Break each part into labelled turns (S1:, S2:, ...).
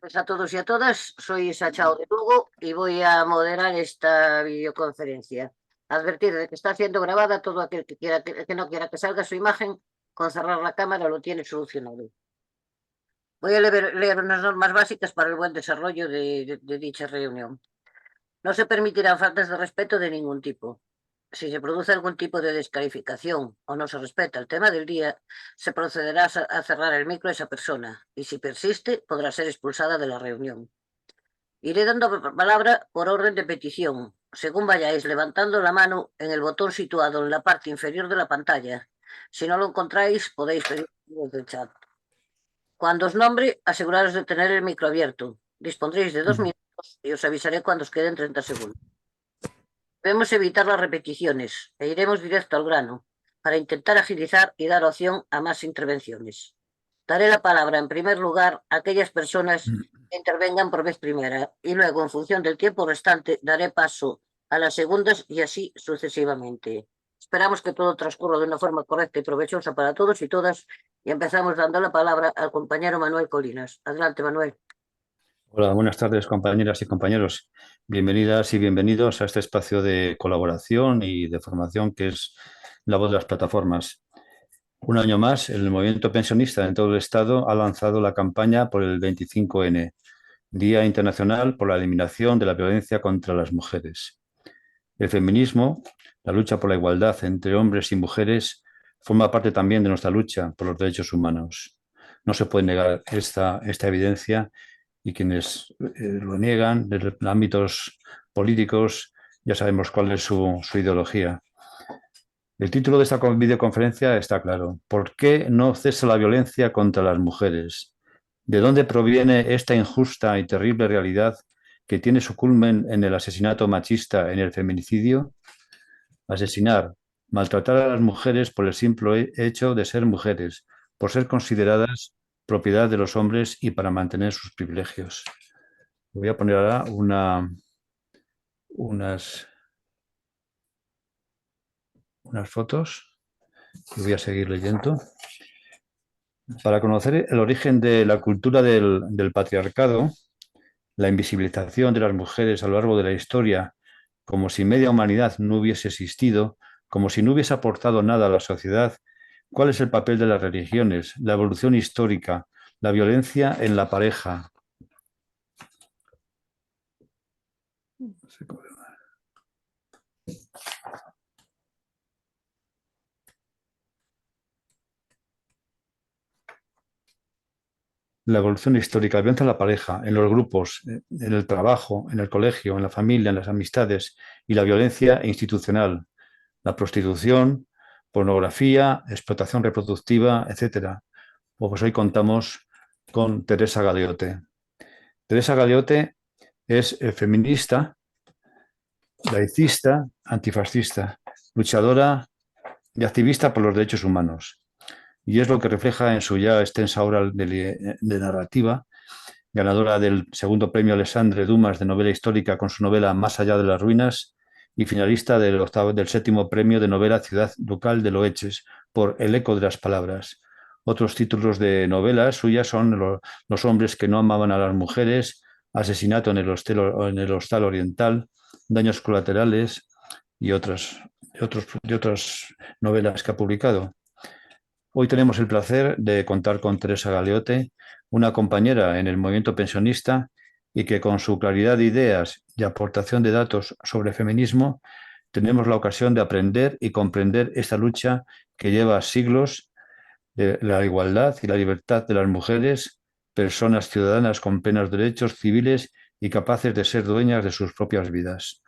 S1: Pues a todos y a todas, soy Isa Chao de Lugo y voy a moderar esta videoconferencia. Advertir de que está siendo grabada, todo aquel que no quiera que salga su imagen, con cerrar la cámara lo tiene solucionado. Voy a leer unas normas básicas para el buen desarrollo de dicha reunión. No se permitirán faltas de respeto de ningún tipo. Si se produce algún tipo de descalificación o no se respeta el tema del día, se procederá a cerrar el micro a esa persona y si persiste, podrá ser expulsada de la reunión. Iré dando palabra por orden de petición, según vayáis levantando la mano en el botón situado en la parte inferior de la pantalla. Si no lo encontráis, podéis pedir desde el chat. Cuando os nombre, aseguraros de tener el micro abierto. Dispondréis de 2 minutos y os avisaré cuando os queden 30 segundos. Debemos evitar las repeticiones e iremos directo al grano para intentar agilizar y dar opción a más intervenciones. Daré la palabra en primer lugar a aquellas personas que intervengan por vez primera y luego, en función del tiempo restante, daré paso a las segundas y así sucesivamente. Esperamos que todo transcurra de una forma correcta y provechosa para todos y todas y empezamos dando la palabra al compañero Manuel Colinas. Adelante, Manuel.
S2: Hola, buenas tardes, compañeras y compañeros. Bienvenidas y bienvenidos a este espacio de colaboración y de formación que es la voz de las plataformas. Un año más, el movimiento pensionista en todo el Estado ha lanzado la campaña por el 25N, Día Internacional por la Eliminación de la Violencia contra las Mujeres. El feminismo, la lucha por la igualdad entre hombres y mujeres, forma parte también de nuestra lucha por los derechos humanos. No se puede negar esta evidencia y quienes lo niegan desde ámbitos políticos ya sabemos cuál es su ideología. El título de esta videoconferencia está claro. ¿Por qué no cesa la violencia contra las mujeres? ¿De dónde proviene esta injusta y terrible realidad que tiene su culmen en el asesinato machista, en el feminicidio? Asesinar, maltratar a las mujeres por el simple hecho de ser mujeres, por ser consideradas propiedad de los hombres y para mantener sus privilegios. Voy a poner ahora unas fotos y voy a seguir leyendo. Para conocer el origen de la cultura del patriarcado, la invisibilización de las mujeres a lo largo de la historia, como si media humanidad no hubiese existido, como si no hubiese aportado nada a la sociedad, ¿cuál es el papel de las religiones, la evolución histórica, la violencia en la pareja? La evolución histórica, la violencia en la pareja, en los grupos, en el trabajo, en el colegio, en la familia, en las amistades y la violencia institucional, la prostitución, pornografía, explotación reproductiva, etcétera. Pues hoy contamos con Teresa Galeote. Teresa Galeote es feminista, laicista, antifascista, luchadora y activista por los derechos humanos. Y es lo que refleja en su ya extensa obra de narrativa, ganadora del segundo premio Alexandre Dumas de novela histórica con su novela Más allá de las ruinas y finalista del séptimo premio de novela Ciudad Ducal de Loeches por El eco de las palabras. Otros títulos de novelas suyas son Los hombres que no amaban a las mujeres, Asesinato en el Hostal Oriental, Daños colaterales y otras novelas que ha publicado. Hoy tenemos el placer de contar con Teresa Galeote, una compañera en el movimiento pensionista y que con su claridad de ideas y aportación de datos sobre feminismo tenemos la ocasión de aprender y comprender esta lucha que lleva siglos de la igualdad y la libertad de las mujeres, personas ciudadanas con plenos derechos civiles y capaces de ser dueñas de sus propias vidas.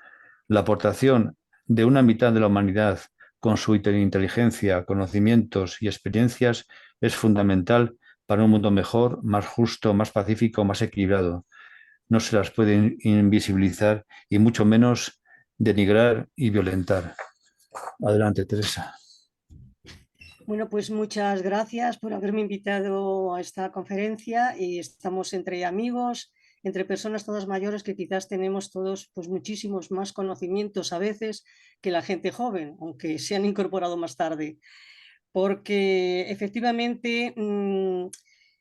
S2: La aportación de una mitad de la humanidad con su inteligencia, conocimientos y experiencias es fundamental para un mundo mejor, más justo, más pacífico, más equilibrado. No se las puede invisibilizar y mucho menos denigrar y violentar. Adelante, Teresa.
S3: Bueno, pues muchas gracias por haberme invitado a esta conferencia y estamos entre amigos, entre personas todas mayores que quizás tenemos todos pues muchísimos más conocimientos a veces que la gente joven, aunque se han incorporado más tarde, porque efectivamente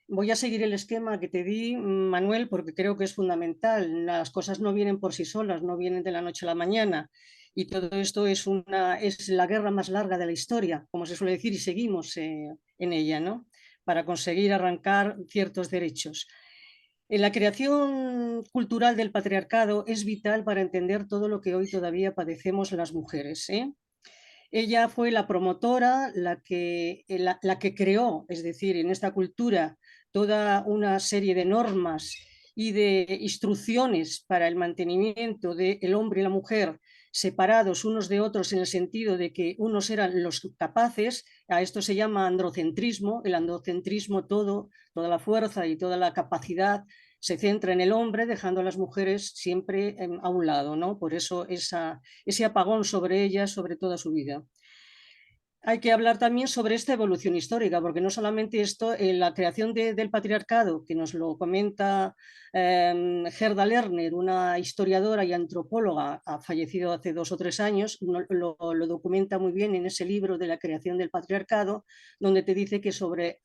S3: voy a seguir el esquema que te di, Manuel, porque creo que es fundamental. Las cosas no vienen por sí solas, no vienen de la noche a la mañana. Y todo esto es la guerra más larga de la historia, como se suele decir, y seguimos en ella, ¿no? Para conseguir arrancar ciertos derechos. La creación cultural del patriarcado es vital para entender todo lo que hoy todavía padecemos las mujeres, ¿eh? Ella fue la promotora, la que creó, es decir, en esta cultura, toda una serie de normas y de instrucciones para el mantenimiento del hombre y la mujer separados unos de otros en el sentido de que unos eran los capaces, a esto se llama androcentrismo, el androcentrismo toda la fuerza y toda la capacidad se centra en el hombre, dejando a las mujeres siempre a un lado, ¿no? Por eso ese apagón sobre ella, sobre toda su vida. Hay que hablar también sobre esta evolución histórica, porque no solamente esto, la creación del patriarcado, que nos lo comenta Gerda Lerner, una historiadora y antropóloga, ha fallecido hace 2 o 3 años, lo documenta muy bien en ese libro de la creación del patriarcado, donde te dice que sobre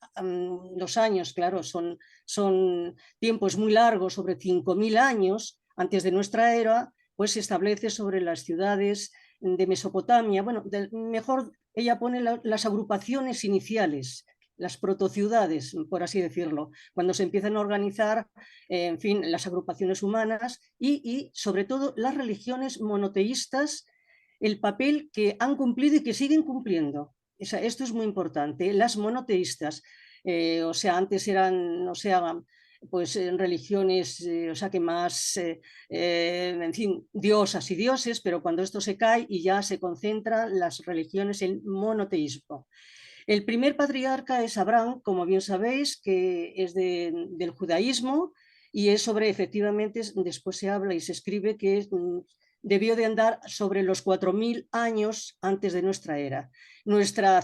S3: los años, claro, son tiempos muy largos, sobre 5.000 años antes de nuestra era, pues se establece sobre las ciudades de Mesopotamia, bueno, mejor ella pone las agrupaciones iniciales, las protociudades, por así decirlo, cuando se empiezan a organizar, en fin, las agrupaciones humanas y sobre todo las religiones monoteístas, el papel que han cumplido y que siguen cumpliendo. O sea, esto es muy importante. Las monoteístas, o sea, antes eran, o sea, pues en religiones, o sea, que más, en fin, diosas y dioses, pero cuando esto se cae y ya se concentran las religiones en monoteísmo. El primer patriarca es Abraham, como bien sabéis, que es del judaísmo y es sobre, efectivamente, después se habla y se escribe que debió de andar sobre los 4.000 años antes de nuestra era. Nuestra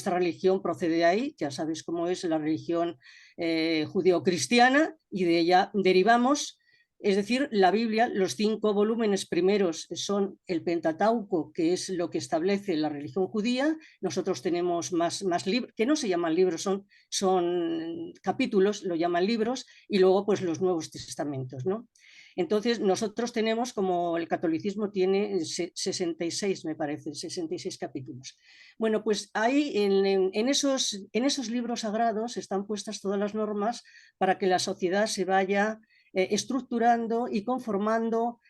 S3: religión procede de ahí, ya sabéis cómo es la religión judeo-cristiana, y de ella derivamos. Es decir, la Biblia, los 5 volúmenes primeros son el Pentateuco, que es lo que establece la religión judía. Nosotros tenemos más libros, que no se llaman libros, son capítulos, lo llaman libros, y luego pues los Nuevos Testamentos, ¿no? Entonces, nosotros tenemos, como el catolicismo tiene 66, me parece, 66 capítulos. Bueno, pues ahí en esos libros sagrados están puestas todas las normas para que la sociedad se vaya estructurando y conformando,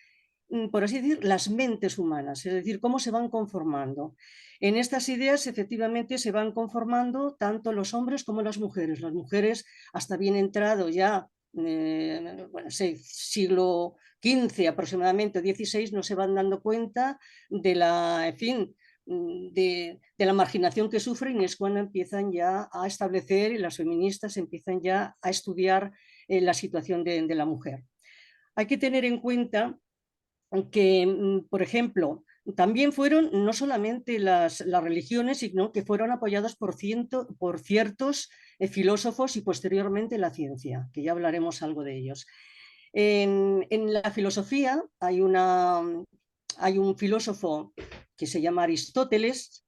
S3: por así decir, las mentes humanas, es decir, cómo se van conformando. En estas ideas, efectivamente, se van conformando tanto los hombres como las mujeres. Las mujeres, hasta bien entrado ya, bueno, siglo XV aproximadamente, XVI, no se van dando cuenta de la, en fin, de la marginación que sufren, y es cuando empiezan ya a establecer, y las feministas empiezan ya a estudiar la situación de la mujer. Hay que tener en cuenta que, por ejemplo, también fueron no solamente las religiones, sino que fueron apoyados por ciertos filósofos y posteriormente la ciencia, que ya hablaremos algo de ellos. En la filosofía hay un filósofo que se llama Aristóteles,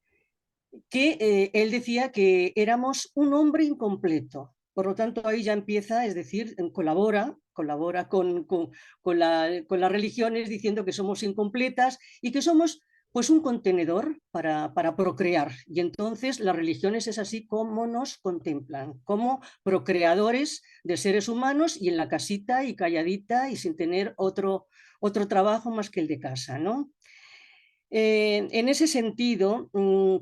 S3: que él decía que éramos un hombre incompleto. Por lo tanto, ahí ya empieza, es decir, colabora con las religiones diciendo que somos incompletas y que somos pues un contenedor para procrear. Y entonces las religiones es así como nos contemplan, como procreadores de seres humanos y en la casita y calladita y sin tener otro trabajo más que el de casa, ¿no? En ese sentido,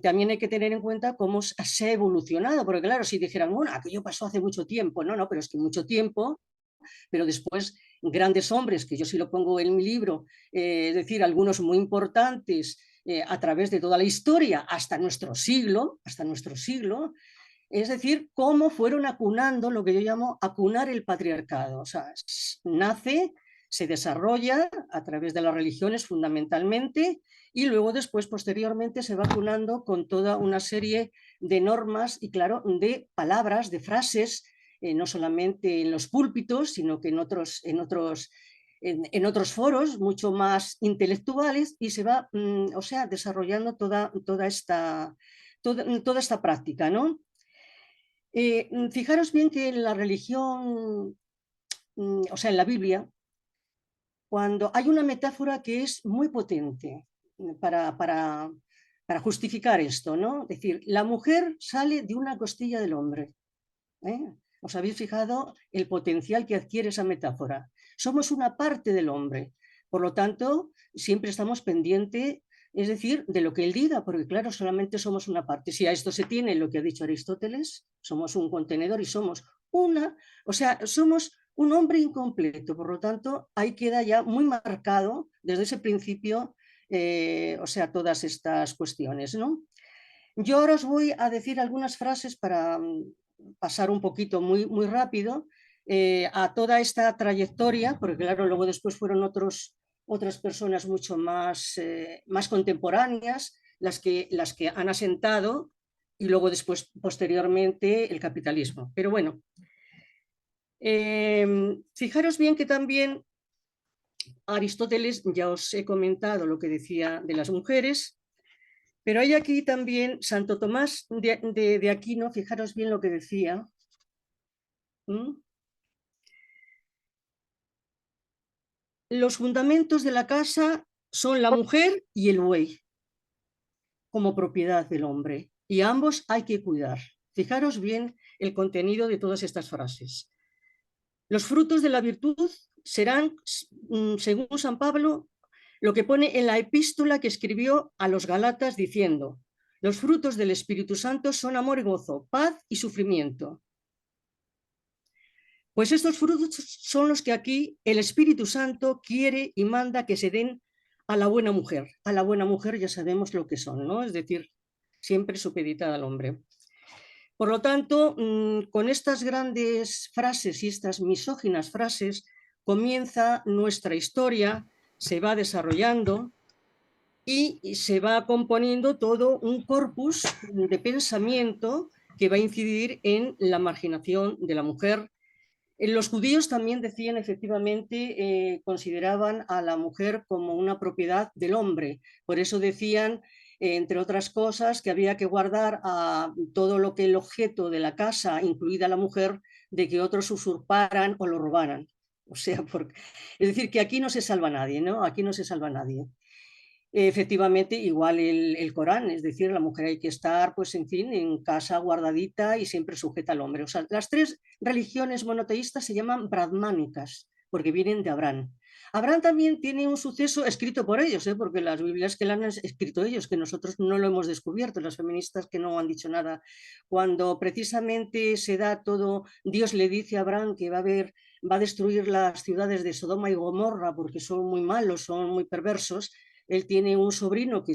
S3: también hay que tener en cuenta cómo se ha evolucionado, porque claro, si dijeran, bueno, aquello pasó hace mucho tiempo, no, pero es que mucho tiempo, pero después grandes hombres, que yo sí lo pongo en mi libro, es decir, algunos muy importantes a través de toda la historia, hasta nuestro siglo, es decir, cómo fueron acunando lo que yo llamo acunar el patriarcado. O sea, nace, se desarrolla a través de las religiones fundamentalmente y luego después, posteriormente, se va acunando con toda una serie de normas y, claro, de palabras, de frases, no solamente en los púlpitos, sino que en otros foros mucho más intelectuales, y se va, o sea, desarrollando toda esta práctica, ¿no? Fijaros bien que en la religión, o sea, en la Biblia, cuando hay una metáfora que es muy potente para justificar esto, ¿no? Es decir, la mujer sale de una costilla del hombre. ¿Os habéis fijado el potencial que adquiere esa metáfora? Somos una parte del hombre, por lo tanto, siempre estamos pendientes, es decir, de lo que él diga, porque claro, solamente somos una parte. Si a esto se tiene lo que ha dicho Aristóteles, somos un contenedor y somos una, o sea, somos un hombre incompleto, por lo tanto, ahí queda ya muy marcado desde ese principio, o sea, todas estas cuestiones, ¿no? Yo ahora os voy a decir algunas frases para pasar un poquito muy rápido a toda esta trayectoria, porque claro, luego después fueron otras personas mucho más contemporáneas las que han asentado y luego después, posteriormente, el capitalismo. Pero bueno, fijaros bien que también Aristóteles, ya os he comentado lo que decía de las mujeres, pero hay aquí también Santo Tomás de Aquino, fijaros bien lo que decía. Los fundamentos de la casa son la mujer y el buey como propiedad del hombre, y a ambos hay que cuidar. Fijaros bien el contenido de todas estas frases. Los frutos de la virtud serán, según San Pablo, lo que pone en la epístola que escribió a los Galatas diciendo: los frutos del Espíritu Santo son amor y gozo, paz y sufrimiento. Pues estos frutos son los que aquí el Espíritu Santo quiere y manda que se den a la buena mujer. A la buena mujer ya sabemos lo que son, ¿no? Es decir, siempre supeditada al hombre. Por lo tanto, con estas grandes frases y estas misóginas frases comienza nuestra historia, se va desarrollando y se va componiendo todo un corpus de pensamiento que va a incidir en la marginación de la mujer. Los judíos también decían, efectivamente, consideraban a la mujer como una propiedad del hombre. Por eso decían, entre otras cosas, que había que guardar a todo lo que el objeto de la casa, incluida la mujer, de que otros usurparan o lo robaran. O sea, es decir, que aquí no se salva nadie, ¿no? Aquí no se salva nadie. Efectivamente, igual el Corán, es decir, la mujer hay que estar, pues en fin, en casa guardadita y siempre sujeta al hombre. O sea, las tres religiones monoteístas se llaman brahmánicas, porque vienen de Abraham. Abraham también tiene un suceso escrito por ellos, porque las Biblias que la han escrito ellos, que nosotros no lo hemos descubierto, las feministas que no han dicho nada. Cuando precisamente se da todo, Dios le dice a Abraham que va a destruir las ciudades de Sodoma y Gomorra porque son muy malos, son muy perversos. Él tiene un sobrino que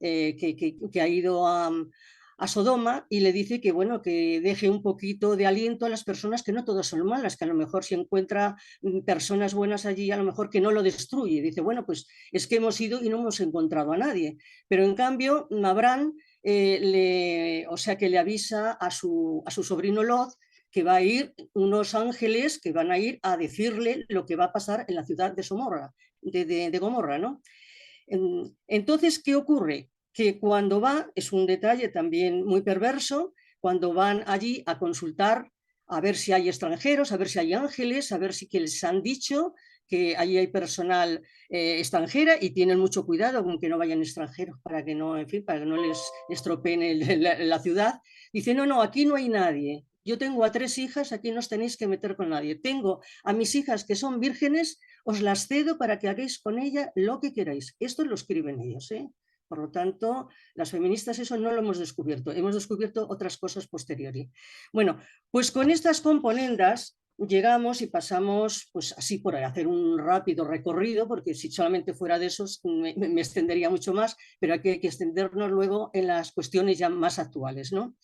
S3: ha ido a Sodoma y le dice que, bueno, que deje un poquito de aliento a las personas, que no todas son malas, que a lo mejor si encuentra personas buenas allí, a lo mejor que no lo destruye. Dice, bueno, pues es que hemos ido y no hemos encontrado a nadie. Pero en cambio, Abraham o sea, que le avisa a su sobrino Lot que va a ir unos ángeles que van a ir a decirle lo que va a pasar en la ciudad de Gomorra, ¿no? Entonces, ¿qué ocurre? Que cuando va, es un detalle también muy perverso, cuando van allí a consultar, a ver si hay extranjeros, a ver si hay ángeles, a ver si que les han dicho que allí hay personal extranjera y tienen mucho cuidado con que no vayan extranjeros para que no, en fin, para que no les estropeen la ciudad. Dice, no, aquí no hay nadie. Yo tengo a 3 hijas, aquí no os tenéis que meter con nadie. Tengo a mis hijas que son vírgenes, os las cedo para que hagáis con ella lo que queráis. Esto lo escriben ellos, ¿eh? Por lo tanto, las feministas eso no lo hemos descubierto, hemos descubierto otras cosas posteriori. Bueno, pues con estas componendas llegamos y pasamos, pues así por hacer un rápido recorrido, porque si solamente fuera de esos me extendería mucho más, pero hay que extendernos luego en las cuestiones ya más actuales, ¿no?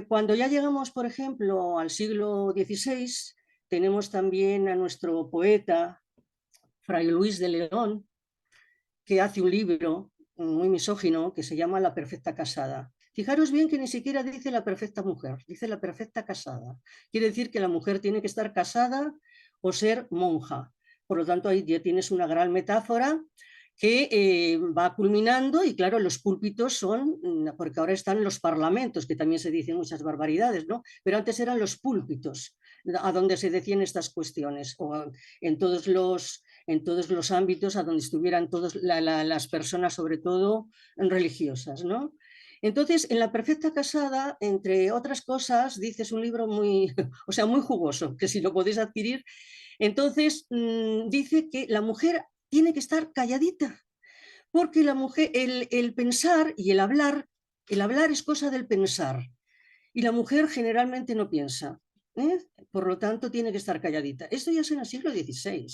S3: Cuando ya llegamos, por ejemplo, al siglo XVI, tenemos también a nuestro poeta, Fray Luis de León, que hace un libro muy misógino que se llama La perfecta casada. Fijaros bien que ni siquiera dice la perfecta mujer, dice la perfecta casada. Quiere decir que la mujer tiene que estar casada o ser monja. Por lo tanto, ahí ya tienes una gran metáfora que va culminando y claro, los púlpitos son, porque ahora están los parlamentos, que también se dicen muchas barbaridades, ¿no? Pero antes eran los púlpitos a donde se decían estas cuestiones, o en todos los ámbitos a donde estuvieran las personas, sobre todo religiosas, ¿no? Entonces, en La Perfecta Casada, entre otras cosas, dices un libro muy, o sea, muy jugoso, que si lo podéis adquirir, entonces dice que la mujer tiene que estar calladita, porque la mujer, el pensar y el hablar es cosa del pensar, y la mujer generalmente no piensa, ¿eh? Por lo tanto tiene que estar calladita. Esto ya es en el siglo XVI,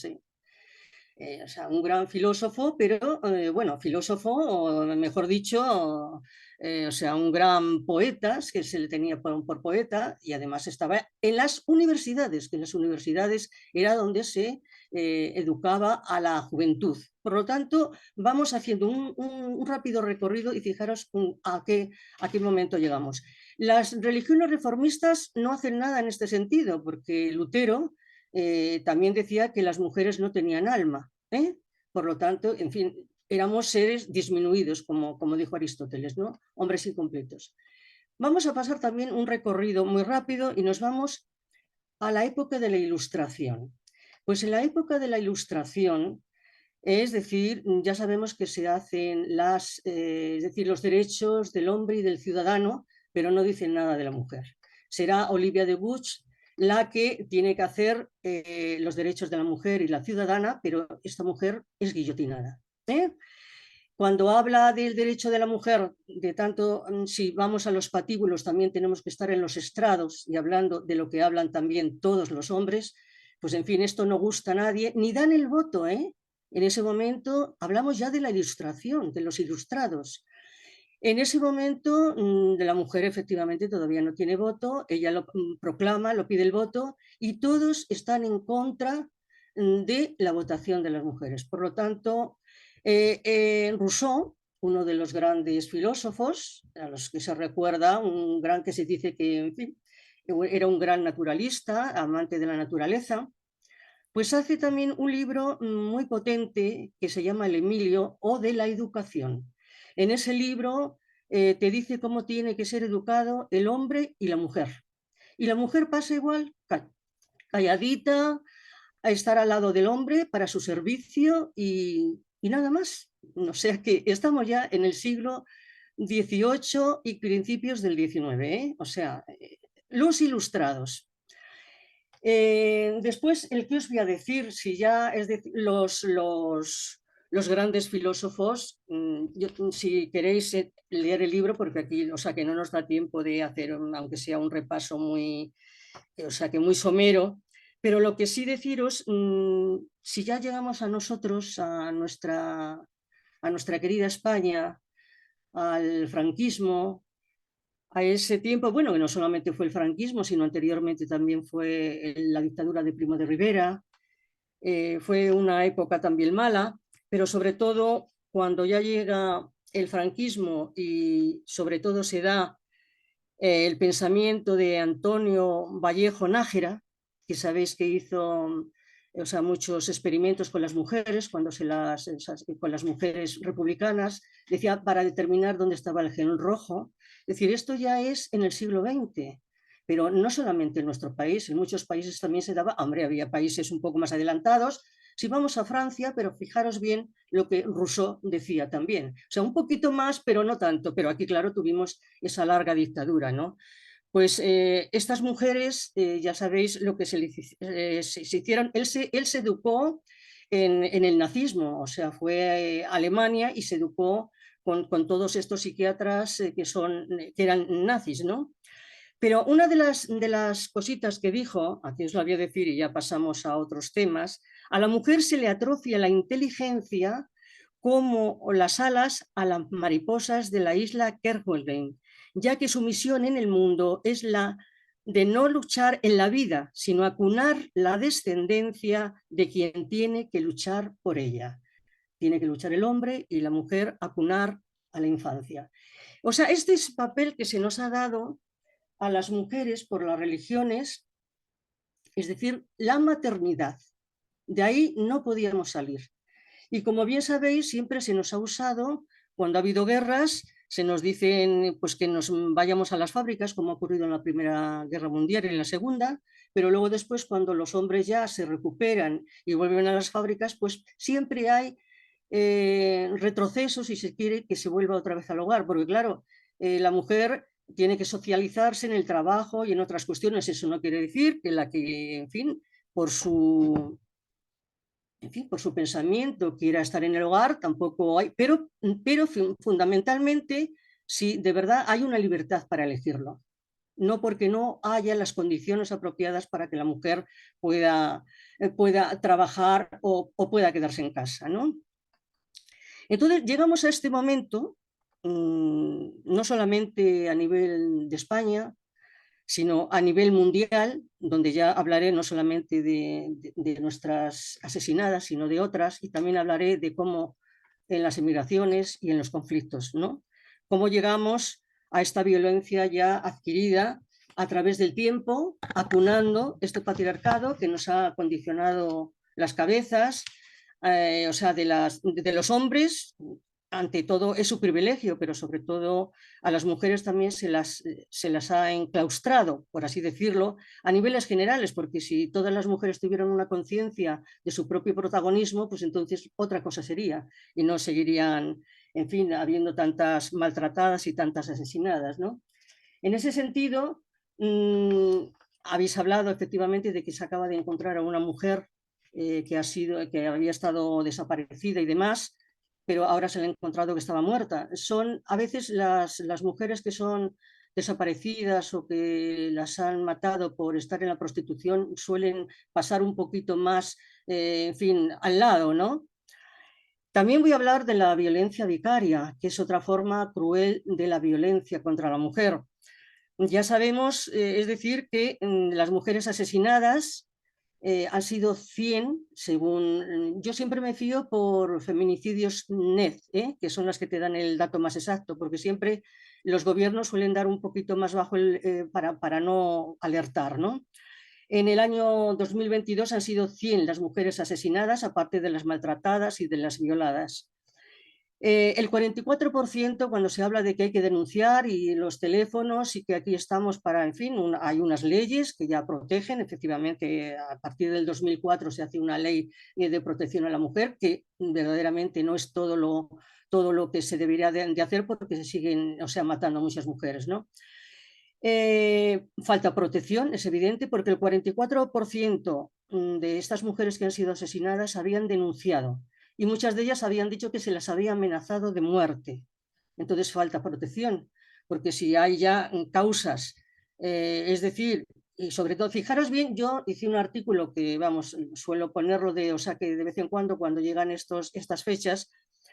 S3: ¿eh? O sea, un gran filósofo, pero bueno, filósofo, o mejor dicho, o sea, un gran poeta, que se le tenía por poeta, y además estaba en las universidades, que en las universidades era donde se educaba a la juventud. Por lo tanto, vamos haciendo un rápido recorrido y fijaros a qué momento llegamos. Las religiones reformistas no hacen nada en este sentido, porque Lutero también decía que las mujeres no tenían alma, ¿eh? Por lo tanto, en fin, éramos seres disminuidos, como dijo Aristóteles, ¿no? Hombres incompletos. Vamos a pasar también un recorrido muy rápido y nos vamos a la época de la Ilustración. Pues en la época de la Ilustración, es decir, ya sabemos que se hacen es decir, los derechos del hombre y del ciudadano, pero no dicen nada de la mujer. Será Olivia de Buch la que tiene que hacer los derechos de la mujer y la ciudadana, pero esta mujer es guillotinada, ¿eh? Cuando habla del derecho de la mujer, de tanto, si vamos a los patíbulos, también tenemos que estar en los estrados y hablando de lo que hablan también todos los hombres, pues en fin, esto no gusta a nadie, ni dan el voto, ¿eh? En ese momento hablamos ya de la Ilustración, de los ilustrados. En ese momento de la mujer efectivamente todavía no tiene voto, ella lo proclama, lo pide el voto y todos están en contra de la votación de las mujeres. Por lo tanto, Rousseau, uno de los grandes filósofos, a los que se recuerda, un gran que se dice que en fin, era un gran naturalista, amante de la naturaleza, pues hace también un libro muy potente que se llama El Emilio o de la educación. En ese libro te dice cómo tiene que ser educado el hombre y la mujer. Y la mujer pasa igual, calladita, a estar al lado del hombre para su servicio y nada más. O sea que estamos ya en el siglo XVIII y principios del XIX, ¿eh? O sea, los ilustrados. Después, el que os voy a decir, si ya es decir, los grandes filósofos, si queréis leer el libro, porque aquí, o sea, que no nos da tiempo de hacer, aunque sea un repaso muy, o sea, que muy somero, pero lo que sí deciros, si ya llegamos a nosotros, a nuestra querida España, al franquismo, a ese tiempo, bueno, que no solamente fue el franquismo, sino anteriormente también fue la dictadura de Primo de Rivera, fue una época también mala, pero sobre todo cuando ya llega el franquismo y sobre todo se da el pensamiento de Antonio Vallejo Nájera, que sabéis que hizo o sea, muchos experimentos con las mujeres, con las mujeres republicanas, decía para determinar dónde estaba el gen rojo. Es decir, esto ya es en el siglo XX, pero no solamente en nuestro país, en muchos países también se daba, hombre, había países un poco más adelantados. Si vamos a Francia, pero fijaros bien lo que Rousseau decía también. O sea, un poquito más, pero no tanto. Pero aquí, claro, tuvimos esa larga dictadura, ¿no? Pues estas mujeres, ya sabéis lo que se hicieron. Él se educó en el nazismo, o sea, fue a Alemania y se educó con todos estos psiquiatras que eran nazis, ¿no? Pero una de las cositas que dijo, aquí os lo voy a decir y ya pasamos a otros temas, a la mujer se le atrofia la inteligencia como las alas a las mariposas de la isla Kerguelen, ya que su misión en el mundo es la de no luchar en la vida, sino acunar la descendencia de quien tiene que luchar por ella. Tiene que luchar el hombre y la mujer acunar a la infancia. O sea, este es el papel que se nos ha dado a las mujeres por las religiones, es decir, la maternidad. De ahí no podíamos salir. Y como bien sabéis, siempre se nos ha usado, cuando ha habido guerras, se nos dicen pues, que nos vayamos a las fábricas, como ha ocurrido en la Primera Guerra Mundial y en la Segunda, pero luego después, cuando los hombres ya se recuperan y vuelven a las fábricas, pues siempre hay retrocesos, si se quiere, que se vuelva otra vez al hogar, porque claro, la mujer tiene que socializarse en el trabajo y en otras cuestiones. Eso no quiere decir que la que, en fin, por su pensamiento quiera estar en el hogar, tampoco hay, pero fundamentalmente, si de verdad hay una libertad para elegirlo, no porque no haya las condiciones apropiadas para que la mujer pueda trabajar o pueda quedarse en casa, ¿no? Entonces, llegamos a este momento, no solamente a nivel de España, sino a nivel mundial, donde ya hablaré no solamente de nuestras asesinadas, sino de otras, y también hablaré de cómo en las emigraciones y en los conflictos, ¿no? Cómo llegamos a esta violencia ya adquirida a través del tiempo, acunando este patriarcado que nos ha condicionado las cabezas, o sea, de los hombres. Ante todo es su privilegio, pero sobre todo a las mujeres también se las ha enclaustrado, por así decirlo, a niveles generales, porque si todas las mujeres tuvieran una conciencia de su propio protagonismo, pues entonces otra cosa sería, y no seguirían, en fin, habiendo tantas maltratadas y tantas asesinadas, ¿no? En ese sentido, habéis hablado efectivamente de que se acaba de encontrar a una mujer que había estado desaparecida y demás, pero ahora se le ha encontrado que estaba muerta. Son a veces las mujeres que son desaparecidas o que las han matado por estar en la prostitución suelen pasar un poquito más, en fin, al lado, ¿no? También voy a hablar de la violencia vicaria, que es otra forma cruel de la violencia contra la mujer. Ya sabemos, es decir, que las mujeres asesinadas han sido 100, según... Yo siempre me fío por feminicidios net, que son las que te dan el dato más exacto, porque siempre los gobiernos suelen dar un poquito más bajo para no alertar, ¿no? En el año 2022 han sido 100 las mujeres asesinadas, aparte de las maltratadas y de las violadas. El 44% cuando se habla de que hay que denunciar y los teléfonos y que aquí estamos para, en fin, hay unas leyes que ya protegen, efectivamente a partir del 2004 se hace una ley de protección a la mujer que verdaderamente no es todo lo que se debería de hacer porque se siguen, o sea, matando a muchas mujeres, ¿no? Falta protección, es evidente, porque el 44% de estas mujeres que han sido asesinadas habían denunciado y muchas de ellas habían dicho que se las había amenazado de muerte. Entonces falta protección, porque si hay ya causas, es decir, y sobre todo, fijaros bien, yo hice un artículo que, vamos, suelo ponerlo o sea, que de vez en cuando llegan estas fechas,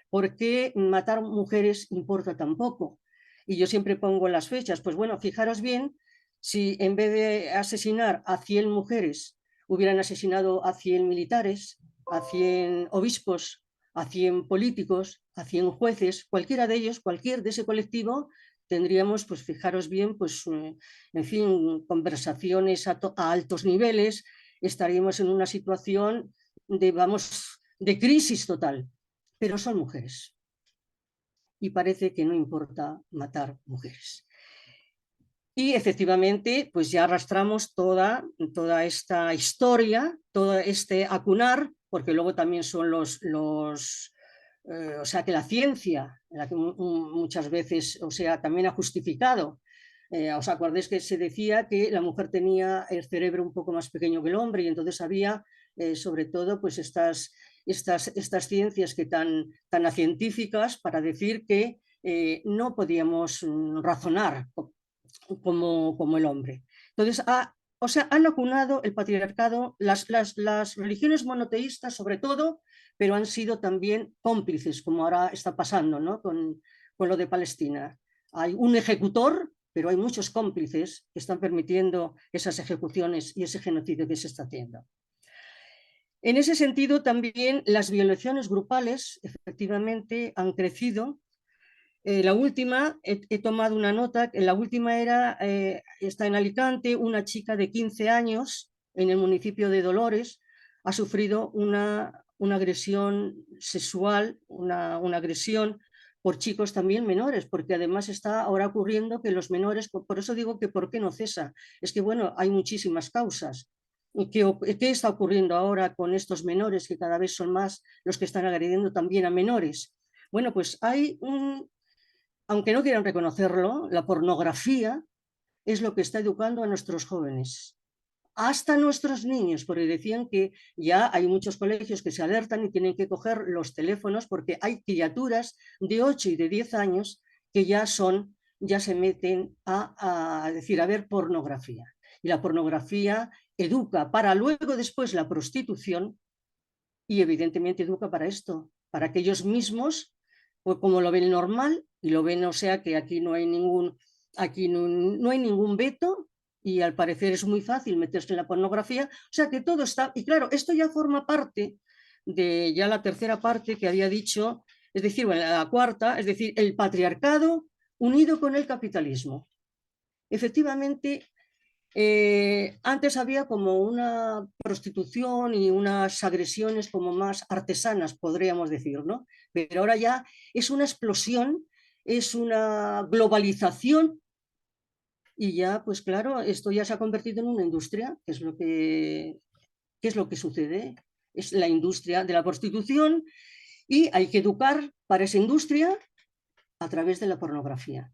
S3: ¿por qué matar mujeres importa tan poco? Y yo siempre pongo las fechas. Pues bueno, fijaros bien, si en vez de asesinar a 100 mujeres, hubieran asesinado a 100 militares, a 100 obispos, a 100 políticos, a 100 jueces, cualquiera de ellos, cualquier de ese colectivo, tendríamos, pues fijaros bien, pues en fin, conversaciones a altos niveles, estaríamos en una situación de crisis total, pero son mujeres. Y parece que no importa matar mujeres. Y efectivamente, pues ya arrastramos toda esta historia, todo este acunar, porque luego también son o sea, que la ciencia, la que muchas veces, o sea, también ha justificado. ¿Os acordáis que se decía que la mujer tenía el cerebro un poco más pequeño que el hombre y entonces había, sobre todo, pues estas ciencias que tan científicas para decir que no podíamos razonar como el hombre. Entonces, o sea, han acunado el patriarcado, las religiones monoteístas sobre todo, pero han sido también cómplices, como ahora está pasando, ¿no? con lo de Palestina. Hay un ejecutor, pero hay muchos cómplices que están permitiendo esas ejecuciones y ese genocidio que se está haciendo. En ese sentido, también las violaciones grupales efectivamente han crecido. La última, he tomado una nota, la última está en Alicante, una chica de 15 años en el municipio de Dolores ha sufrido una una agresión sexual, una agresión por chicos también menores, porque además está ahora ocurriendo que los menores, por eso digo que ¿por qué no cesa? Es que, bueno, hay muchísimas causas. ¿Qué está ocurriendo ahora con estos menores, que cada vez son más los que están agrediendo también a menores? Bueno, pues hay aunque no quieran reconocerlo, la pornografía es lo que está educando a nuestros jóvenes, hasta nuestros niños, porque decían que ya hay muchos colegios que se alertan y tienen que coger los teléfonos porque hay criaturas de 8 y de 10 años que ya se meten a decir, a ver pornografía. Y la pornografía educa para luego después la prostitución y evidentemente educa para esto, para que ellos mismos, pues como lo ven normal y lo ven, o sea que aquí no hay ningún veto y al parecer es muy fácil meterse en la pornografía, o sea que todo está, y claro, esto ya forma parte de ya la tercera parte que había dicho, es decir, bueno, la cuarta, es decir, el patriarcado unido con el capitalismo. Efectivamente, antes había como una prostitución y unas agresiones como más artesanas, podríamos decir, ¿no? Pero ahora ya es una explosión, es una globalización y ya, pues claro, esto ya se ha convertido en una industria, que es ¿qué es lo que sucede? Es la industria de la prostitución y hay que educar para esa industria a través de la pornografía.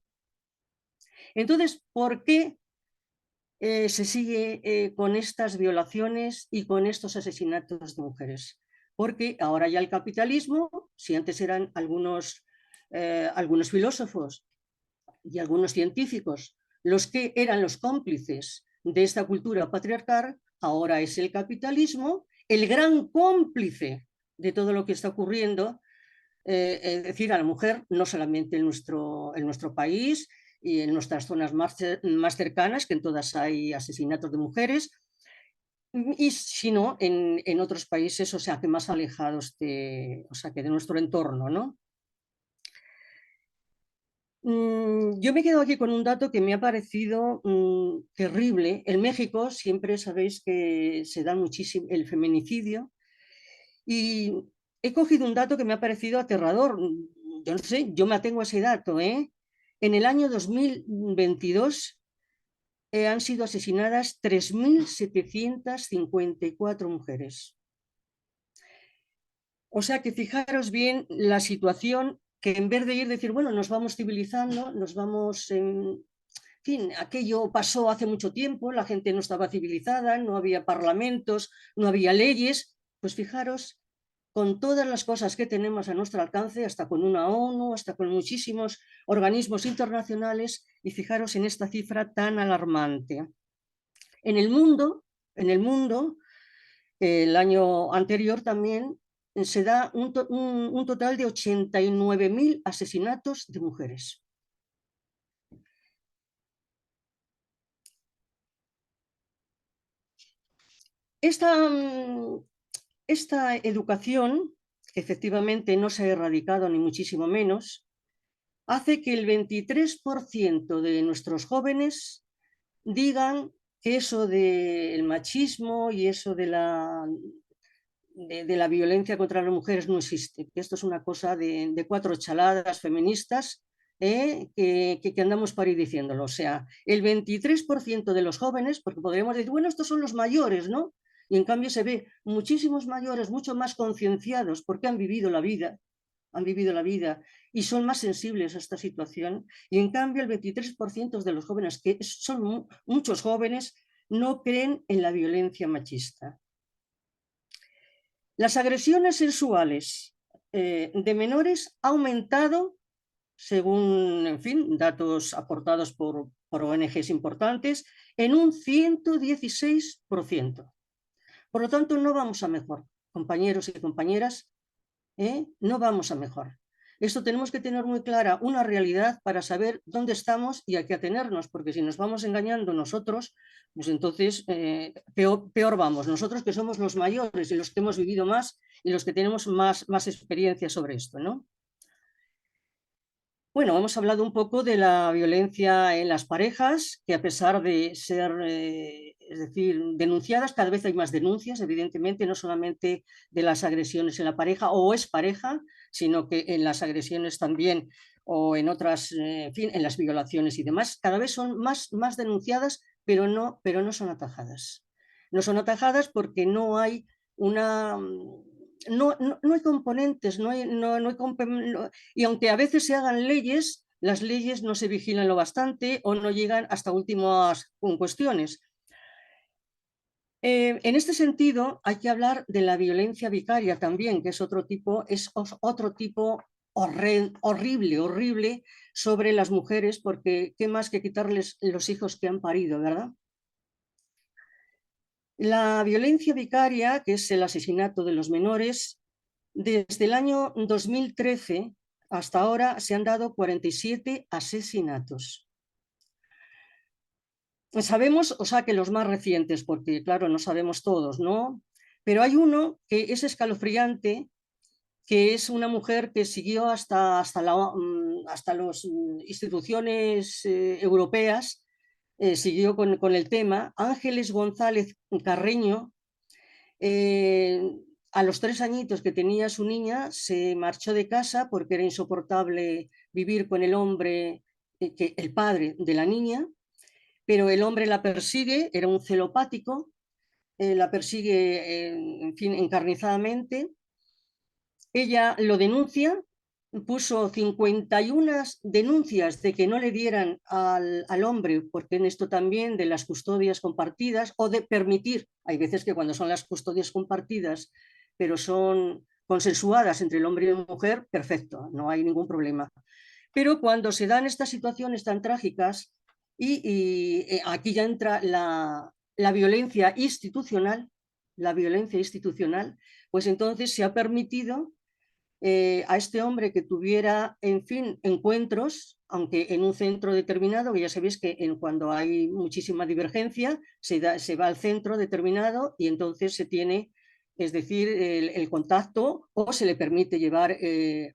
S3: Entonces, ¿por qué se sigue con estas violaciones y con estos asesinatos de mujeres? Porque ahora ya el capitalismo, si antes eran algunos filósofos y algunos científicos los que eran los cómplices de esta cultura patriarcal, ahora es el capitalismo el gran cómplice de todo lo que está ocurriendo, es decir, a la mujer, no solamente en nuestro país y en nuestras zonas más cercanas, que en todas hay asesinatos de mujeres, y sino en otros países, o sea, que más alejados o sea, que de nuestro entorno, ¿no? Yo me quedo aquí con un dato que me ha parecido terrible. En México siempre sabéis que se da muchísimo el feminicidio y he cogido un dato que me ha parecido aterrador. Yo no sé, yo me atengo a ese dato, ¿eh? En el año 2022 han sido asesinadas 3.754 mujeres. O sea que fijaros bien la situación, que en vez de ir decir, bueno, nos vamos civilizando, nos vamos, en fin, aquello pasó hace mucho tiempo, la gente no estaba civilizada, no había parlamentos, no había leyes, pues fijaros, con todas las cosas que tenemos a nuestro alcance, hasta con una ONU, hasta con muchísimos organismos internacionales, y fijaros en esta cifra tan alarmante. En el mundo, el año anterior también, se da un total de 89.000 asesinatos de mujeres. Esta educación, que efectivamente no se ha erradicado ni muchísimo menos, hace que el 23% de nuestros jóvenes digan que eso del machismo y eso de la violencia contra las mujeres no existe, que esto es una cosa de 4 chaladas feministas que andamos por ahí diciéndolo. O sea, el 23% de los jóvenes, porque podríamos decir, bueno, estos son los mayores, ¿no? Y en cambio se ve muchísimos mayores, mucho más concienciados porque han vivido la vida y son más sensibles a esta situación. Y en cambio el 23% de los jóvenes, que son muchos jóvenes, no creen en la violencia machista. Las agresiones sexuales de menores ha aumentado, según, en fin, datos aportados por ONGs importantes, en un 116%. Por lo tanto, no vamos a mejor, compañeros y compañeras, no vamos a mejor. Esto tenemos que tener muy clara una realidad para saber dónde estamos y a qué atenernos, porque si nos vamos engañando nosotros, pues entonces peor vamos. Nosotros que somos los mayores y los que hemos vivido más y los que tenemos más experiencia sobre esto, ¿no? Bueno, hemos hablado un poco de la violencia en las parejas, que a pesar de ser es decir, denunciadas, cada vez hay más denuncias, evidentemente, no solamente de las agresiones en la pareja o expareja, sino que en las agresiones también o en otras, en fin, en las violaciones y demás, cada vez son más denunciadas, pero no son atajadas. No son atajadas porque no hay una... No hay componentes, y aunque a veces se hagan leyes, las leyes no se vigilan lo bastante o no llegan hasta últimas cuestiones. En este sentido, hay que hablar de la violencia vicaria también, que es otro tipo horrible sobre las mujeres, porque qué más que quitarles los hijos que han parido, ¿verdad? La violencia vicaria, que es el asesinato de los menores, desde el año 2013 hasta ahora se han dado 47 asesinatos. Sabemos, o sea, que los más recientes, porque claro, no sabemos todos, ¿no? Pero hay uno que es escalofriante, que es una mujer que siguió hasta las instituciones europeas, siguió con el tema. Ángeles González Carreño, a los 3 añitos que tenía su niña, se marchó de casa porque era insoportable vivir con el hombre, el padre de la niña, pero el hombre la persigue, era un celopático, la persigue, en fin, encarnizadamente. Ella lo denuncia, puso 51 denuncias de que no le dieran al hombre, porque en esto también de las custodias compartidas o de permitir, hay veces que cuando son las custodias compartidas, pero son consensuadas entre el hombre y la mujer, perfecto, no hay ningún problema. Pero cuando se dan estas situaciones tan trágicas, y aquí ya entra la violencia institucional, pues entonces se ha permitido a este hombre que tuviera, en fin, encuentros, aunque en un centro determinado, que ya sabéis que cuando hay muchísima divergencia, se va al centro determinado y entonces se tiene, es decir, el contacto o se le permite llevar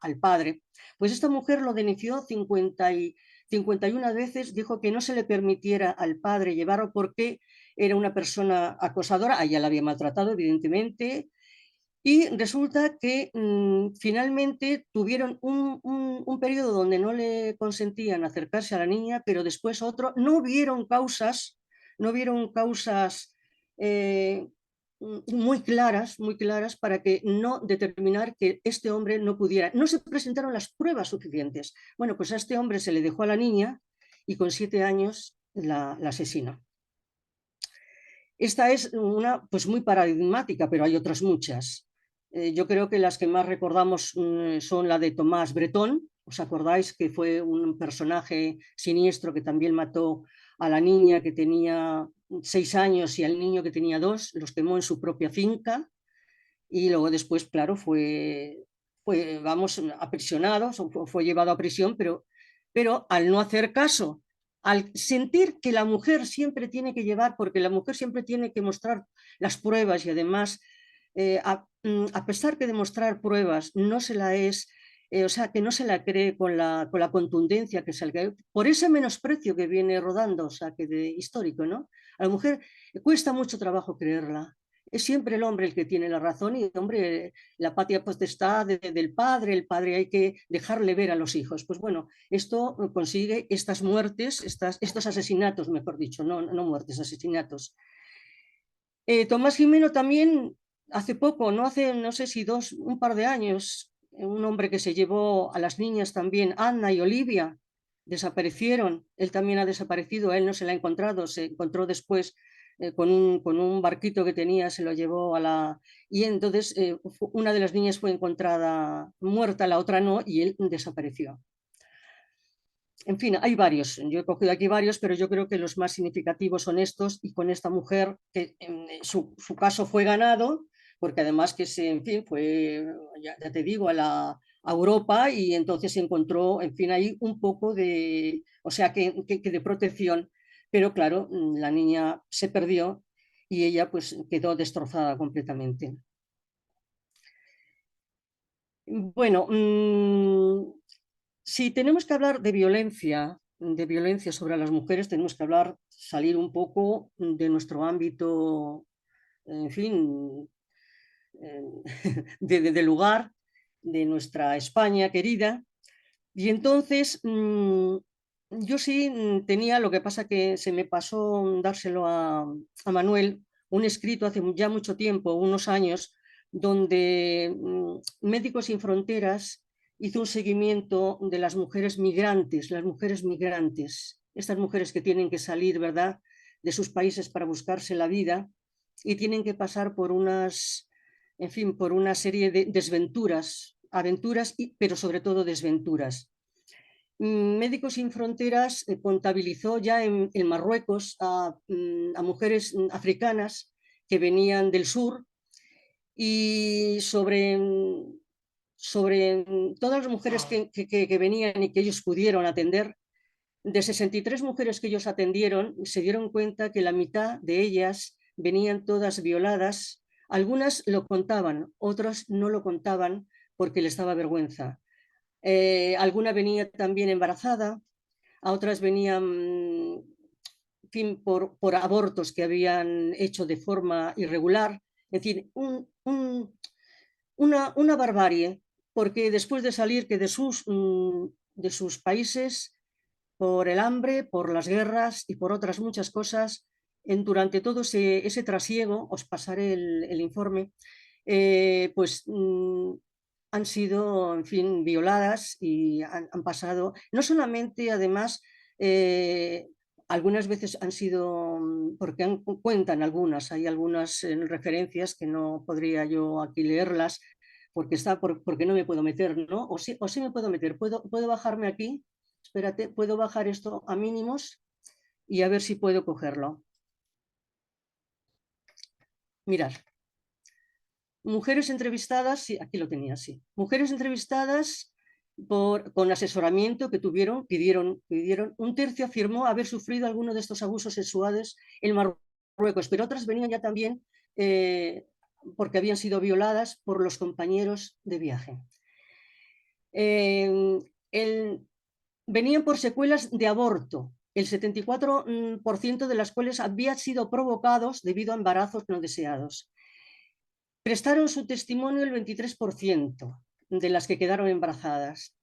S3: al padre. Pues esta mujer lo denunció 51 veces, dijo que no se le permitiera al padre llevarlo porque era una persona acosadora, a ella la había maltratado, evidentemente, y resulta que finalmente tuvieron un periodo donde no le consentían acercarse a la niña, pero después otro, no vieron causas eh, muy claras para que no determinar que este hombre no pudiera. No se presentaron las pruebas suficientes. Bueno, pues a este hombre se le dejó a la niña y con 7 años la asesinó. Esta es una pues muy paradigmática, pero hay otras muchas. Yo creo que las que más recordamos son la de Tomás Bretón. ¿Os acordáis que fue un personaje siniestro que también mató a la niña que tenía 6 años y al niño que tenía 2? Los quemó en su propia finca y luego después, claro, fue aprisionado, fue llevado a prisión, pero al no hacer caso, al sentir que la mujer siempre tiene que llevar, porque la mujer siempre tiene que mostrar las pruebas y además, a pesar que demostrar pruebas no se la es, o sea, que no se la cree con la contundencia que salga, por ese menosprecio que viene rodando, o sea, que de histórico, ¿no? A la mujer cuesta mucho trabajo creerla. Es siempre el hombre el que tiene la razón y, hombre, la patria potestad del padre, el padre hay que dejarle ver a los hijos. Pues bueno, esto consigue estas muertes, estos asesinatos, mejor dicho, no muertes, asesinatos. Tomás Jimeno también, hace poco, no sé si un par de años, un hombre que se llevó a las niñas también, Anna y Olivia, desaparecieron, él también ha desaparecido, a él no se la ha encontrado, se encontró después con un barquito que tenía, se lo llevó y entonces una de las niñas fue encontrada muerta, la otra no, y él desapareció. En fin, hay varios, yo he cogido aquí varios, pero yo creo que los más significativos son estos, y con esta mujer, que su caso fue ganado, porque además que en fin, fue, ya te digo, a Europa, y entonces se encontró, en fin, ahí un poco de, o sea, que de protección, pero claro, la niña se perdió y ella pues quedó destrozada completamente. Bueno, si tenemos que hablar de violencia, de violencia sobre las mujeres tenemos que hablar, salir un poco de nuestro ámbito, en fin, de lugar, de nuestra España querida. Y entonces yo sí tenía, lo que pasa que se me pasó dárselo a Manuel, un escrito hace ya mucho tiempo, unos años, donde Médicos Sin Fronteras hizo un seguimiento de las mujeres migrantes, estas mujeres que tienen que salir, ¿verdad?, de sus países para buscarse la vida y tienen que pasar por unas, en fin, por una serie de desventuras, aventuras, pero sobre todo desventuras. Médicos Sin Fronteras contabilizó ya en Marruecos a mujeres africanas que venían del sur y sobre todas las mujeres que venían y que ellos pudieron atender, de 63 mujeres que ellos atendieron, se dieron cuenta que la mitad de ellas venían todas violadas. Algunas lo contaban, otras no lo contaban porque les daba vergüenza. Alguna venía también embarazada, a otras venían, en fin, por abortos que habían hecho de forma irregular. Es decir, una barbarie, porque después de salir que de sus países, por el hambre, por las guerras y por otras muchas cosas, durante todo ese trasiego, os pasaré el informe, pues han sido, en fin, violadas y han pasado, no solamente, además, algunas veces han sido, porque cuentan algunas, hay algunas referencias que no podría yo aquí leerlas, porque no me puedo meter, ¿no? O sí me puedo meter, puedo bajarme aquí, espérate, puedo bajar esto a mínimos y a ver si puedo cogerlo. Mirad. Mujeres entrevistadas, sí, aquí lo tenía, sí. Mujeres entrevistadas con asesoramiento que pidieron. Un tercio afirmó haber sufrido alguno de estos abusos sexuales en Marruecos, pero otras venían ya también porque habían sido violadas por los compañeros de viaje. Venían por secuelas de aborto, el 74% de las cuales habían sido provocados debido a embarazos no deseados. Prestaron su testimonio el 23% de las que quedaron embarazadas.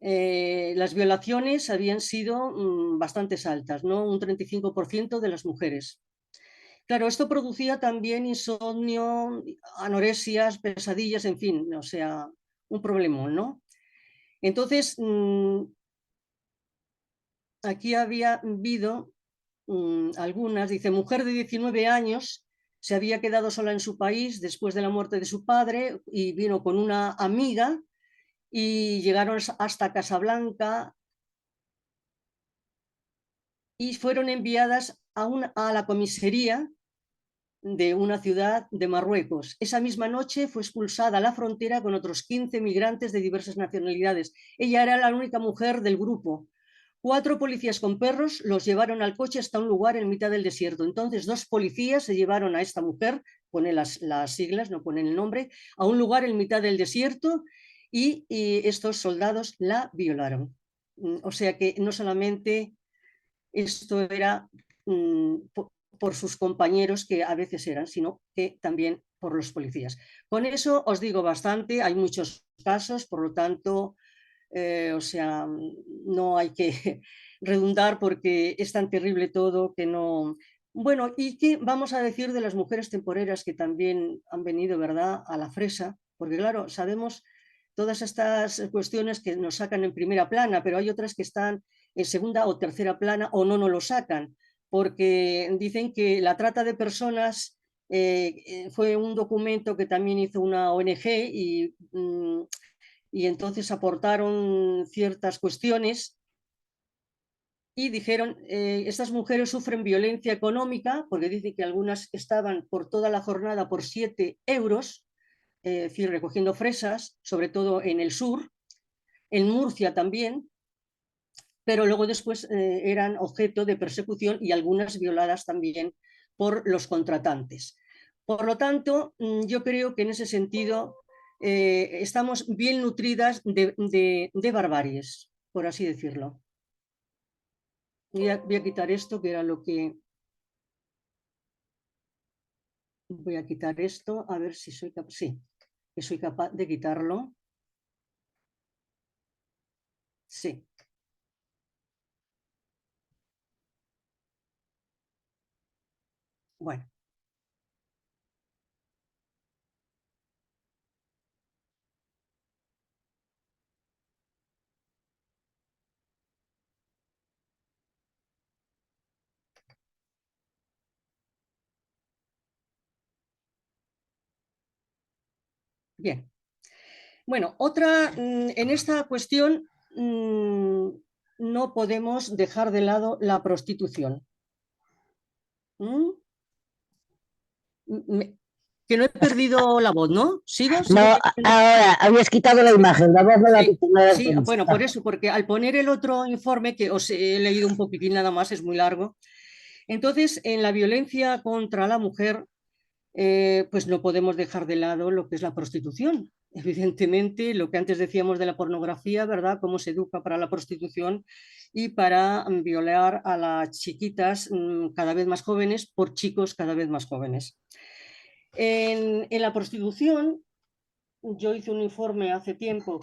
S3: Las violaciones habían sido bastante altas, ¿no? Un 35% de las mujeres. Claro, esto producía también insomnio, anoresias, pesadillas, en fin, o sea, un problemón, ¿no? Entonces, aquí había habido algunas, dice, mujer de 19 años, se había quedado sola en su país después de la muerte de su padre y vino con una amiga y llegaron hasta Casablanca y fueron enviadas a la comisaría de una ciudad de Marruecos. Esa misma noche fue expulsada a la frontera con otros 15 migrantes de diversas nacionalidades. Ella era la única mujer del grupo. 4 policías con perros los llevaron al coche hasta un lugar en mitad del desierto. Entonces 2 policías se llevaron a esta mujer, pone las siglas, no ponen el nombre, a un lugar en mitad del desierto y estos soldados la violaron. O sea que no solamente esto era por sus compañeros, que a veces eran, sino que también por los policías. Con eso os digo bastante, hay muchos casos, por lo tanto, o sea, no hay que redundar porque es tan terrible todo que no... Bueno, ¿y qué vamos a decir de las mujeres temporeras que también han venido, ¿verdad?, a la fresa? Porque claro, sabemos todas estas cuestiones que nos sacan en primera plana, pero hay otras que están en segunda o tercera plana o no nos lo sacan, porque dicen que la trata de personas fue un documento que también hizo una ONG y entonces aportaron ciertas cuestiones y dijeron, estas mujeres sufren violencia económica, porque dicen que algunas estaban por toda la jornada por 7 euros, es decir, recogiendo fresas, sobre todo en el sur, en Murcia también, pero luego después eran objeto de persecución y algunas violadas también por los contratantes. Por lo tanto, yo creo que en ese sentido estamos bien nutridas de barbaries. por así decirlo. Voy a quitar esto, que era lo que... Voy a quitar esto, a ver si soy capaz... Sí, que soy capaz de quitarlo. Sí. Bueno. Bien. Bueno, en esta cuestión no podemos dejar de lado la prostitución. ¿Mm? Que no he perdido la voz, ¿no? ¿Sigo?
S1: No, ahora habías quitado la imagen, la voz no la
S3: Sí,
S1: no la has
S3: sí,
S1: visto.
S3: bueno, por eso, porque al poner el otro informe, que os he leído un poquitín nada más, es muy largo, entonces en la violencia contra la mujer, pues no podemos dejar de lado lo que es la prostitución. Evidentemente, lo que antes decíamos de la pornografía, ¿verdad? Cómo se educa para la prostitución y para violar a las chiquitas cada vez más jóvenes por chicos cada vez más jóvenes. En la prostitución, yo hice un informe hace tiempo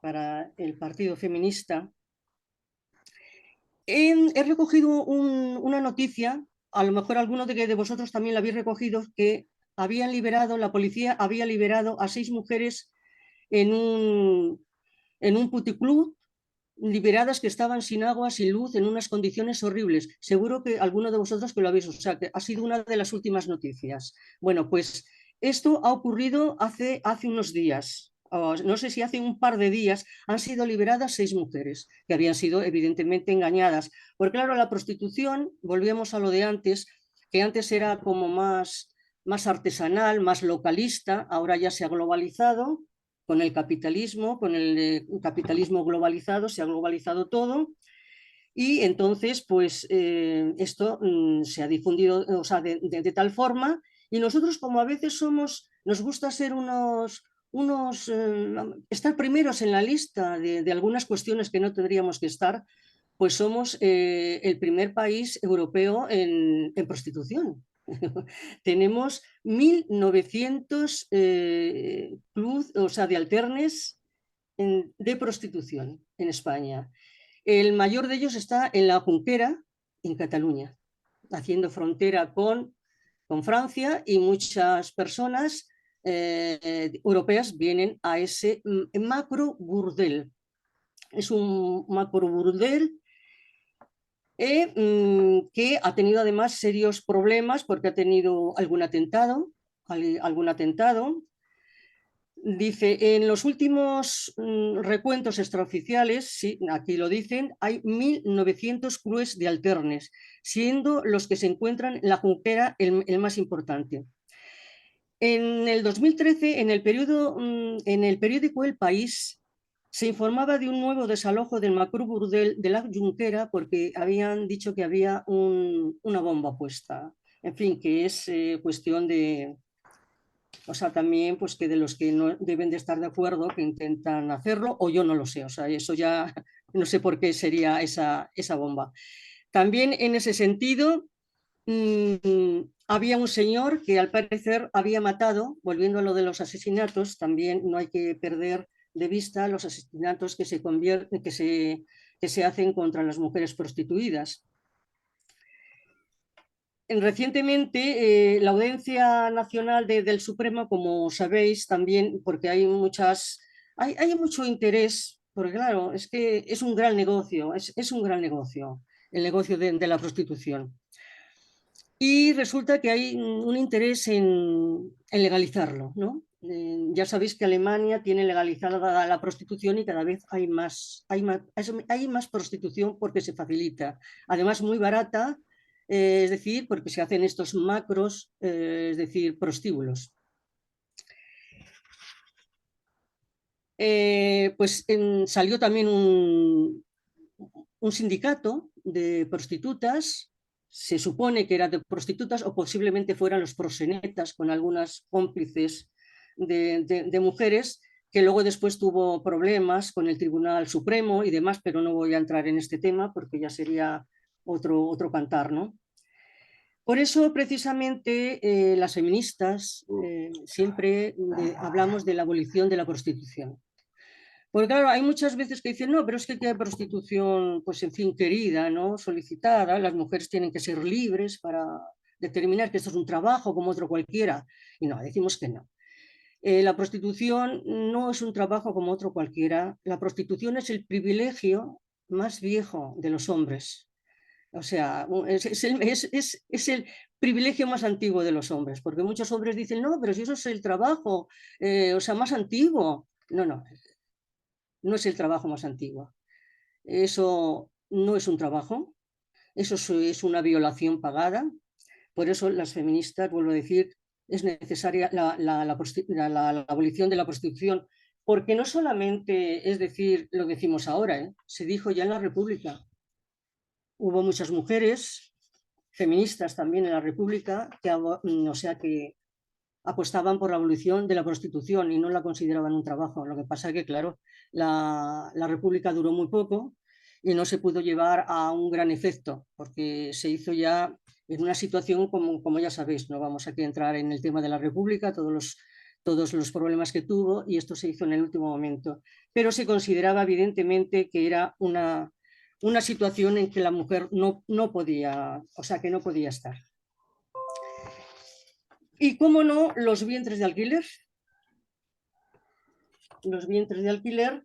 S3: para el Partido Feminista. He recogido una noticia, a lo mejor alguno de vosotros también la habéis recogido, que la policía había liberado a 6 mujeres en un puticlub, liberadas, que estaban sin agua, sin luz, en unas condiciones horribles. Seguro que alguno de vosotros que lo habéis, o sea, que ha sido una de las últimas noticias. Bueno, pues esto ha ocurrido hace unos días. No sé si hace un par de días han sido liberadas 6 mujeres que habían sido evidentemente engañadas. Porque claro, la prostitución, volvemos a lo de antes, que antes era como más artesanal, más localista, ahora ya se ha globalizado con el capitalismo, capitalismo globalizado, se ha globalizado todo. Y entonces, pues esto se ha difundido, o sea, de tal forma, y nosotros, como a veces nos gusta ser estar primeros en la lista de algunas cuestiones que no tendríamos que estar, pues somos el primer país europeo en prostitución. Tenemos 1.900 clubs, o sea, de alternes de prostitución en España. El mayor de ellos está en la Junquera, en Cataluña, haciendo frontera con Francia, y muchas personas europeas vienen a ese macro burdel. Es un macro burdel que ha tenido además serios problemas porque ha tenido algún atentado. Dice, en los últimos recuentos extraoficiales, sí, aquí lo dicen, hay 1.900 clubes de alternes, siendo los que se encuentran en la Junquera el más importante. En el 2013, en el periódico El País, se informaba de un nuevo desalojo del macro burdel de la Junquera porque habían dicho que había una bomba puesta. En fin, que es cuestión de... O sea, también pues que de los que no deben de estar de acuerdo, que intentan hacerlo, o yo no lo sé. O sea, eso ya no sé por qué sería esa bomba. También en ese sentido, había un señor que al parecer había matado, volviendo a lo de los asesinatos, también no hay que perder de vista los asesinatos que se hacen contra las mujeres prostituidas. Recientemente, la Audiencia Nacional del Supremo, como sabéis, también, porque hay mucho interés, porque claro, es que es un gran negocio, es un gran negocio, el negocio de la prostitución. Y resulta que hay un interés en legalizarlo, ¿no? Ya sabéis que Alemania tiene legalizada la prostitución y cada vez hay más prostitución porque se facilita. Además, muy barata, es decir, porque se hacen estos macros, es decir, prostíbulos. Pues salió también un sindicato de prostitutas. Se supone que eran de prostitutas o posiblemente fueran los proxenetas con algunas cómplices de mujeres que luego después tuvo problemas con el Tribunal Supremo y demás, pero no voy a entrar en este tema porque ya sería otro cantar, ¿no? Por eso, precisamente, las feministas siempre hablamos de la abolición de la prostitución. Porque claro, hay muchas veces que dicen, no, pero es que hay prostitución, pues en fin, querida, ¿no? Solicitada, las mujeres tienen que ser libres para determinar que esto es un trabajo como otro cualquiera. Y no, decimos que no. La prostitución no es un trabajo como otro cualquiera. La prostitución es el privilegio más viejo de los hombres. O sea, es el privilegio más antiguo de los hombres, porque muchos hombres dicen, no, pero si eso es el trabajo, o sea, más antiguo. No, no, no es el trabajo más antiguo. Eso no es un trabajo, eso es una violación pagada. Por eso las feministas, vuelvo a decir, es necesaria la abolición de la prostitución, porque no solamente es decir, lo decimos ahora, se dijo ya en la República. Hubo muchas mujeres feministas también en la República que apostaban por la abolición de la prostitución y no la consideraban un trabajo. Lo que pasa es que, claro, la República duró muy poco y no se pudo llevar a un gran efecto, porque se hizo ya en una situación como ya sabéis, no vamos aquí a entrar en el tema de la República, todos los problemas que tuvo, y esto se hizo en el último momento. Pero se consideraba evidentemente que era una situación en que la mujer no podía, o sea, que no podía estar. Y cómo no, los vientres de alquiler. Los vientres de alquiler,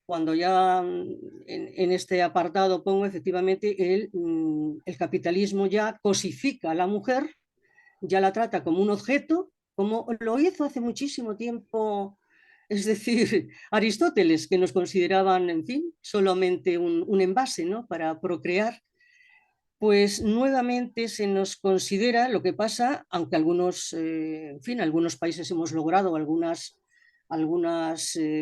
S3: cuando ya en este apartado pongo efectivamente el capitalismo ya cosifica a la mujer, ya la trata como un objeto, como lo hizo hace muchísimo tiempo, es decir, Aristóteles, que nos consideraban, en fin, solamente un envase, ¿no?, para procrear. Pues nuevamente se nos considera, lo que pasa, aunque algunos, en fin, algunos países hemos logrado algunas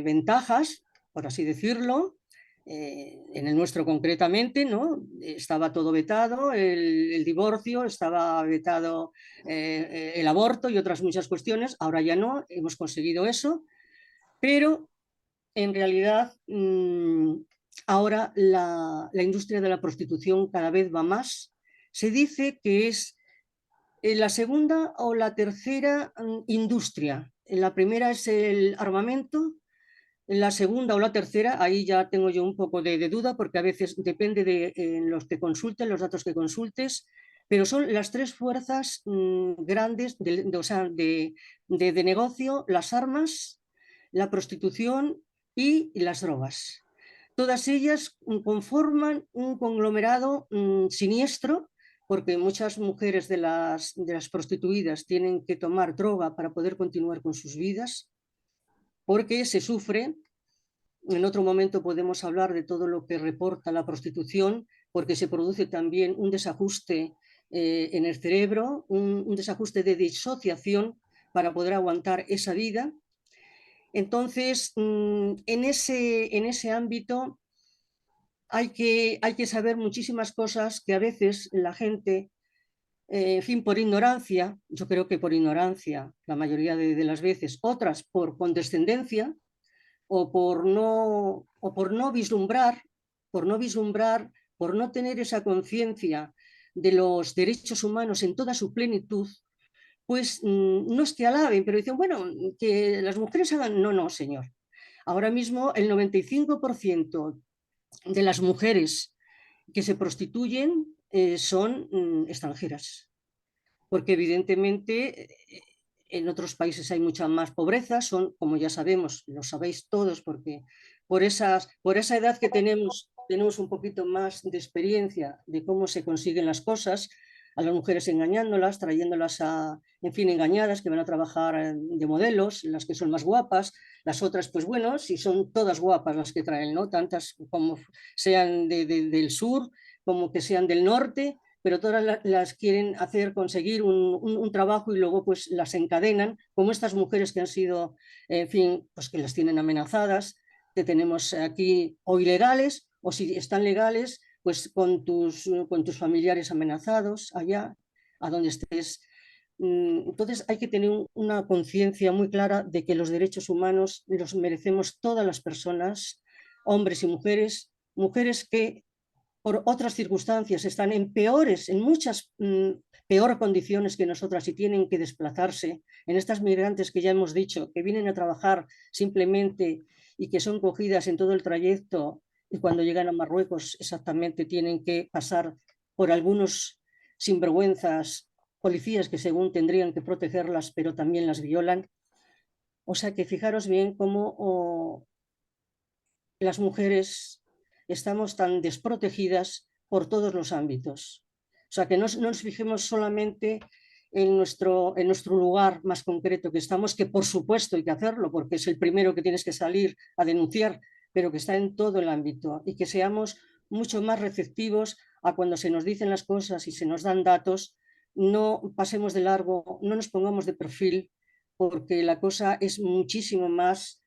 S3: ventajas, por así decirlo, en el nuestro concretamente, ¿no? Estaba todo vetado, el divorcio, estaba vetado el aborto y otras muchas cuestiones, ahora ya no, hemos conseguido eso, pero en realidad ahora la industria de la prostitución cada vez va más. Se dice que es la segunda o la tercera industria. La primera es el armamento, la segunda o la tercera, ahí ya tengo yo un poco de duda porque a veces depende de los que consulten, los datos que consultes, pero son las tres fuerzas grandes de negocio: las armas, la prostitución y las drogas. Todas ellas conforman un conglomerado siniestro, porque muchas mujeres de las prostituidas tienen que tomar droga para poder continuar con sus vidas, porque se sufre. En otro momento podemos hablar de todo lo que reporta la prostitución, porque se produce también un desajuste en el cerebro, un desajuste de disociación para poder aguantar esa vida. Entonces, en ese ámbito hay que saber muchísimas cosas que a veces la gente, en fin, por ignorancia, yo creo que por ignorancia la mayoría de las veces, otras por condescendencia o por no vislumbrar, por no tener esa conciencia de los derechos humanos en toda su plenitud, pues no es que alaben, pero dicen, bueno, que las mujeres hagan. No, no, señor. Ahora mismo el 95% de las mujeres que se prostituyen son extranjeras, porque evidentemente en otros países hay mucha más pobreza, son, como ya sabemos, lo sabéis todos, porque por esa edad que tenemos un poquito más de experiencia de cómo se consiguen las cosas, a las mujeres engañándolas, trayéndolas en fin, engañadas, que van a trabajar de modelos, las que son más guapas, las otras, pues bueno, si son todas guapas las que traen, ¿no? Tantas como sean del sur, como que sean del norte, pero todas las quieren hacer conseguir un trabajo y luego pues las encadenan, como estas mujeres que han sido, en fin, pues que las tienen amenazadas, que tenemos aquí o ilegales, o si están legales, pues con tus familiares amenazados allá, a donde estés. Entonces hay que tener una conciencia muy clara de que los derechos humanos los merecemos todas las personas, hombres y mujeres, mujeres que por otras circunstancias están en muchas peor condiciones que nosotras y tienen que desplazarse, en estas migrantes que ya hemos dicho, que vienen a trabajar simplemente y que son cogidas en todo el trayecto y cuando llegan a Marruecos exactamente tienen que pasar por algunos sinvergüenzas policías que según tendrían que protegerlas, pero también las violan. O sea que fijaros bien cómo las mujeres estamos tan desprotegidas por todos los ámbitos. O sea, que no nos fijemos solamente en nuestro lugar más concreto que estamos, que por supuesto hay que hacerlo, porque es el primero que tienes que salir a denunciar, pero que está en todo el ámbito, y que seamos mucho más receptivos a cuando se nos dicen las cosas y se nos dan datos, no pasemos de largo, no nos pongamos de perfil, porque la cosa es muchísimo más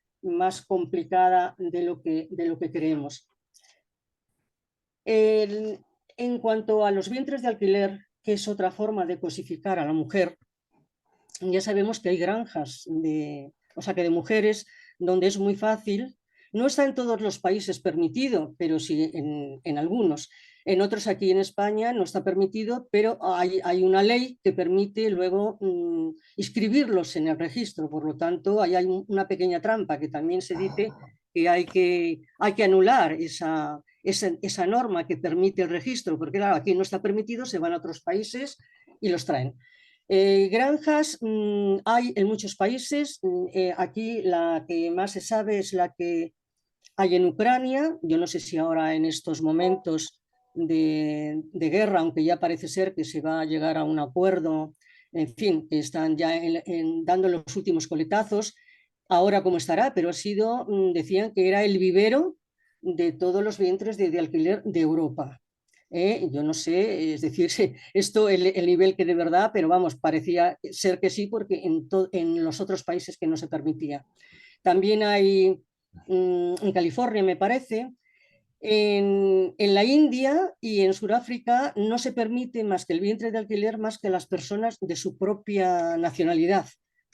S3: complicada de lo que creemos. En cuanto a los vientres de alquiler, que es otra forma de cosificar a la mujer, ya sabemos que hay granjas de mujeres donde es muy fácil. No está en todos los países permitido, pero sí en algunos. En otros, aquí en España, no está permitido, pero hay una ley que permite luego inscribirlos en el registro. Por lo tanto, ahí hay una pequeña trampa que también se dice que hay que anular esa norma que permite el registro, porque claro, aquí no está permitido, se van a otros países y los traen. Granjas hay en muchos países. Aquí la que más se sabe es la que hay en Ucrania. Yo no sé si ahora en estos momentos de guerra, aunque ya parece ser que se va a llegar a un acuerdo, en fin, que están ya dando los últimos coletazos, ahora cómo estará, pero decían que era el vivero de todos los vientres de alquiler de Europa. Yo no sé, es decir, esto el nivel que de verdad, pero vamos, parecía ser que sí, porque en los otros países que no se permitía. También hay en California, me parece, en la India y en Sudáfrica no se permite más que el vientre de alquiler más que las personas de su propia nacionalidad.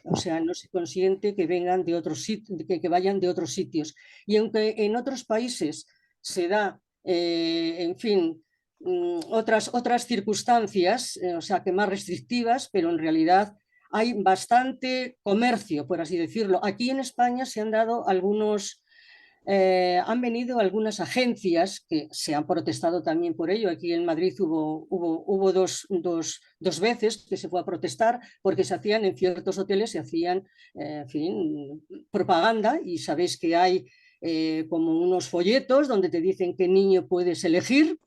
S3: O sea, no se consiente que vengan de otros sitios, que vayan de otros sitios. Y aunque en otros países se da, en fin, otras circunstancias, o sea, que más restrictivas, pero en realidad hay bastante comercio, por así decirlo. Aquí en España se han dado han venido algunas agencias que se han protestado también por ello. Aquí en Madrid hubo dos veces que se fue a protestar porque se hacían en ciertos hoteles, se hacían en fin, propaganda, y sabéis que hay como unos folletos donde te dicen qué niño puedes elegir,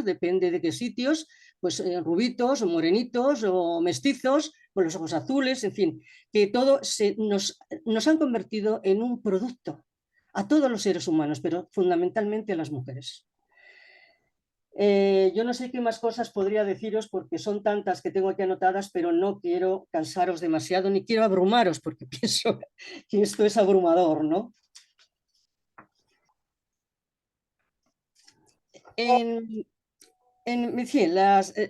S3: depende de qué sitios, pues rubitos o morenitos o mestizos, con los ojos azules, en fin, que todo nos han convertido en un producto a todos los seres humanos, pero fundamentalmente a las mujeres. Yo no sé qué más cosas podría deciros porque son tantas que tengo aquí anotadas, pero no quiero cansaros demasiado ni quiero abrumaros porque pienso que esto es abrumador, ¿no?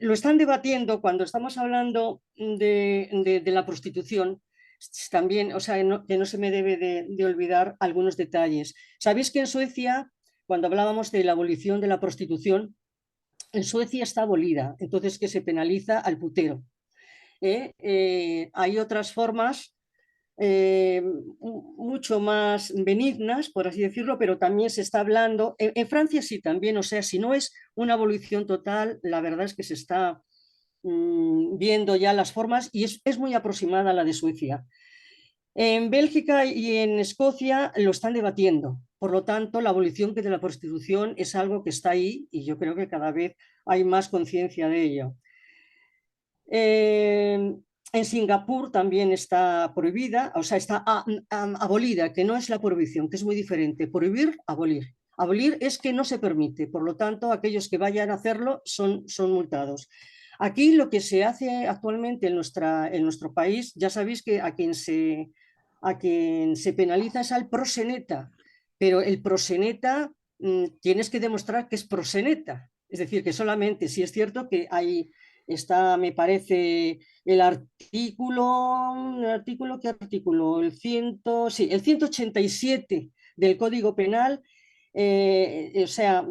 S3: Lo están debatiendo cuando estamos hablando de la prostitución. También, o sea, que no se me debe de olvidar algunos detalles. Sabéis que en Suecia, cuando hablábamos de la abolición de la prostitución, en Suecia está abolida, entonces que se penaliza al putero. Hay otras formas mucho más benignas, por así decirlo, pero también se está hablando, en Francia sí también, o sea, si no es una abolición total, la verdad es que se está viendo ya las formas y es muy aproximada a la de Suecia. En Bélgica y en Escocia lo están debatiendo. Por lo tanto, la abolición de la prostitución es algo que está ahí y yo creo que cada vez hay más conciencia de ello. En Singapur también está prohibida, o sea, está abolida, que no es la prohibición, que es muy diferente. Prohibir, abolir. Abolir es que no se permite, por lo tanto, aquellos que vayan a hacerlo son multados. Aquí lo que se hace actualmente en nuestro país, ya sabéis que a quien se penaliza es al proseneta, pero el proseneta tienes que demostrar que es proseneta. Es decir, que solamente, si es cierto que hay está, me parece, el artículo, ¿qué artículo? Sí, el 187 del Código Penal, o sea,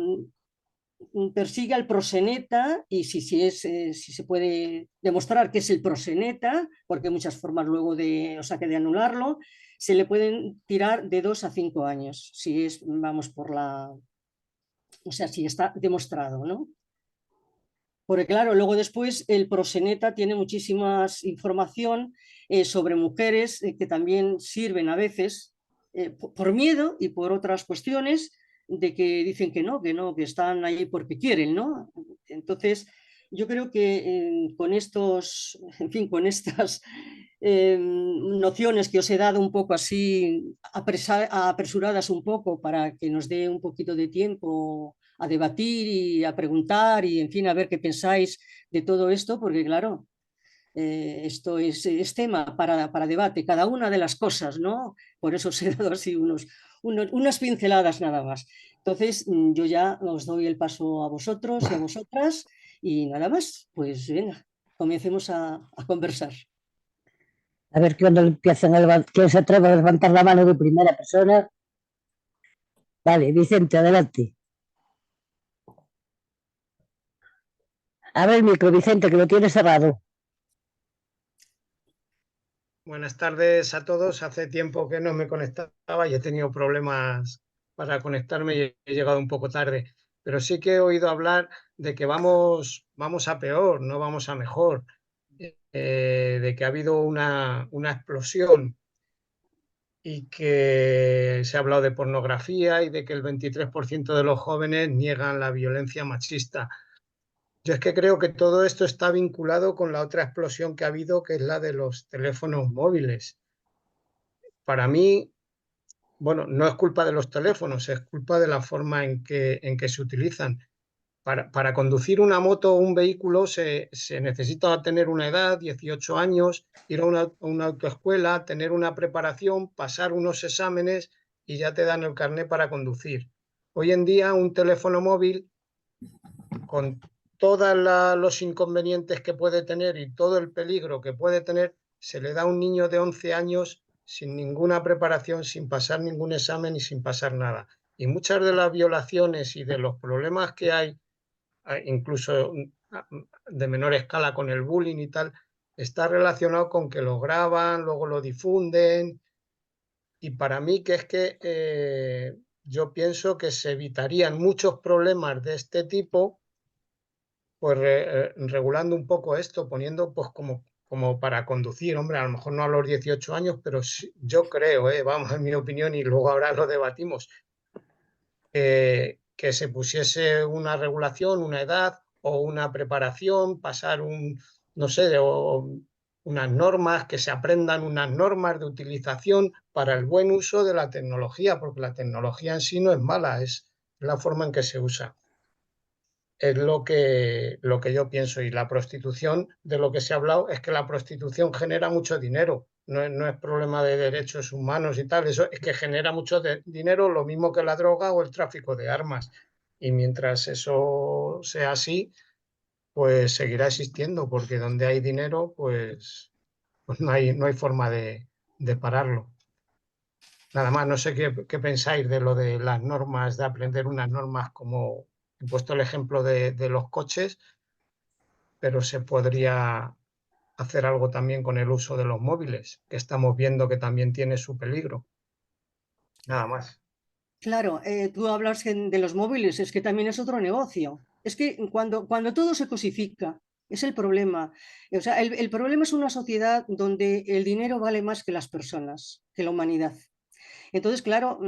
S3: persigue al proseneta y si se puede demostrar que es el proseneta, porque hay muchas formas luego de anularlo, se le pueden tirar de 2 a 5 años, si es, vamos, si está demostrado, ¿no? Porque claro, luego después el proseneta tiene muchísima información sobre mujeres que también sirven a veces por miedo y por otras cuestiones de que dicen que no, que están ahí porque quieren, ¿no? Entonces, yo creo que con estos, en fin, con estas nociones que os he dado un poco así apresuradas un poco para que nos dé un poquito de tiempo a debatir y a preguntar y, en fin, a ver qué pensáis de todo esto, porque claro, esto es tema para debate, cada una de las cosas, ¿no? Por eso os he dado así unas pinceladas nada más. Entonces, yo ya os doy el paso a vosotros y a vosotras y nada más, pues venga, comencemos a conversar.
S4: A ver cuando empiezan quién se atreve a levantar la mano de primera persona. Vale, Vicente, adelante. Abre el micro, Vicente, que lo tienes cerrado.
S5: Buenas tardes a todos. Hace tiempo que no me conectaba y he tenido problemas para conectarme y he llegado un poco tarde. Pero sí que he oído hablar de que vamos a peor, no vamos a mejor, de que ha habido una explosión y que se ha hablado de pornografía y de que el 23% de los jóvenes niegan la violencia machista. Yo es que creo que todo esto está vinculado con la otra explosión que ha habido, que es la de los teléfonos móviles. Para mí, bueno, no es culpa de los teléfonos, es culpa de la forma en que se utilizan. Para conducir una moto o un vehículo se necesita tener una edad, 18 años, ir a una autoescuela, tener una preparación, pasar unos exámenes y ya te dan el carné para conducir. Hoy en día un teléfono móvil, con todos los inconvenientes que puede tener y todo el peligro que puede tener, se le da a un niño de 11 años sin ninguna preparación, sin pasar ningún examen y sin pasar nada. Y muchas de las violaciones y de los problemas que hay, incluso de menor escala con el bullying y tal, está relacionado con que lo graban, luego lo difunden. Y para mí que es que yo pienso que se evitarían muchos problemas de este tipo, pues regulando un poco esto, poniendo pues como para conducir, hombre, a lo mejor no a los 18 años, pero sí, yo creo, vamos, en mi opinión, y luego ahora lo debatimos, que se pusiese una regulación, una edad o una preparación, pasar no sé, o unas normas, que se aprendan unas normas de utilización para el buen uso de la tecnología, porque la tecnología en sí no es mala, es la forma en que se usa. Es lo que yo pienso. Y la prostitución, de lo que se ha hablado, es que la prostitución genera mucho dinero. No es problema de derechos humanos y tal, eso es que genera mucho dinero, lo mismo que la droga o el tráfico de armas. Y mientras eso sea así, pues seguirá existiendo, porque donde hay dinero, pues no hay forma de pararlo. Nada más, no sé qué pensáis de lo de las normas, de aprender unas normas, como he puesto el ejemplo de los coches, pero se podría hacer algo también con el uso de los móviles, que estamos viendo que también tiene su peligro. Nada más.
S3: Claro, tú hablas de los móviles, es que también es otro negocio. Es que cuando todo se cosifica, es el problema. O sea, el problema es una sociedad donde el dinero vale más que las personas, que la humanidad. Entonces, claro,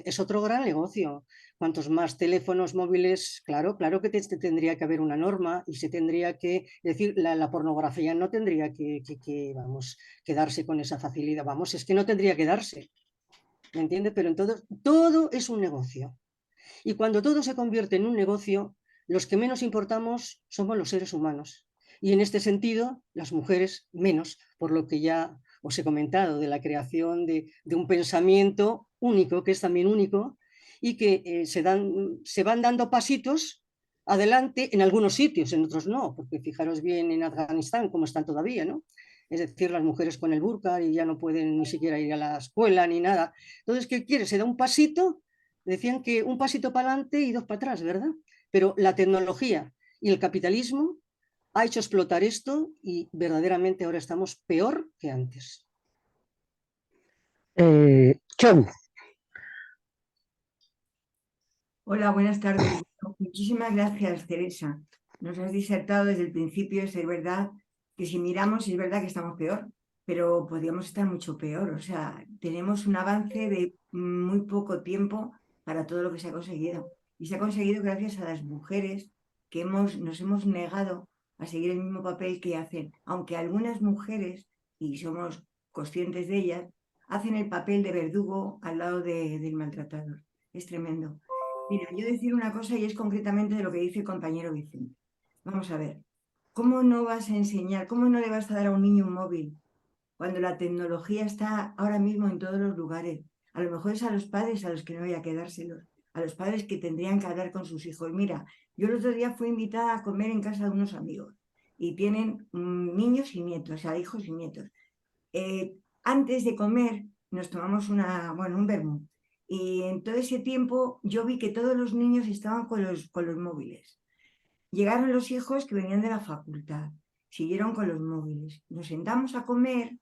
S3: es otro gran negocio. Cuantos más teléfonos móviles, claro que tendría que haber una norma y se tendría que decir, la pornografía no tendría que, vamos, quedarse con esa facilidad. Vamos, es que no tendría que darse. ¿Me entiendes? Pero entonces todo es un negocio. Y cuando todo se convierte en un negocio, los que menos importamos somos los seres humanos. Y en este sentido, las mujeres menos, por lo que ya os he comentado, de la creación de un pensamiento único, que es también único, y que se van dando pasitos adelante en algunos sitios, en otros no, porque fijaros bien en Afganistán cómo están todavía, ¿no? Es decir, las mujeres con el burka y ya no pueden ni siquiera ir a la escuela ni nada. Entonces, ¿qué quiere? Se da un pasito, decían que un pasito para adelante y dos para atrás, ¿verdad? Pero la tecnología y el capitalismo ha hecho explotar esto y verdaderamente ahora estamos peor que antes.
S4: Chon,
S6: Hola, buenas tardes. Muchísimas gracias, Teresa. Nos has disertado desde el principio, es verdad que si miramos es verdad que estamos peor, pero podríamos estar mucho peor. O sea, tenemos un avance de muy poco tiempo para todo lo que se ha conseguido. Y se ha conseguido gracias a las mujeres que nos hemos negado a seguir el mismo papel que hacen, aunque algunas mujeres, y somos conscientes de ellas, hacen el papel de verdugo al lado del maltratador. Es tremendo. Mira, yo decir una cosa y es concretamente de lo que dice el compañero Vicente. Vamos a ver, ¿cómo no vas a enseñar, cómo no le vas a dar a un niño un móvil cuando la tecnología está ahora mismo en todos los lugares? A lo mejor es a los padres a los que no hay que dárselos, a los padres que tendrían que hablar con sus hijos. Mira, yo el otro día fui invitada a comer en casa de unos amigos y tienen niños y nietos, o sea, hijos y nietos. Antes de comer nos tomamos un vermú. Y en todo ese tiempo yo vi que todos los niños estaban con los móviles. Llegaron los hijos que venían de la facultad, siguieron con los móviles. Nos sentamos a comer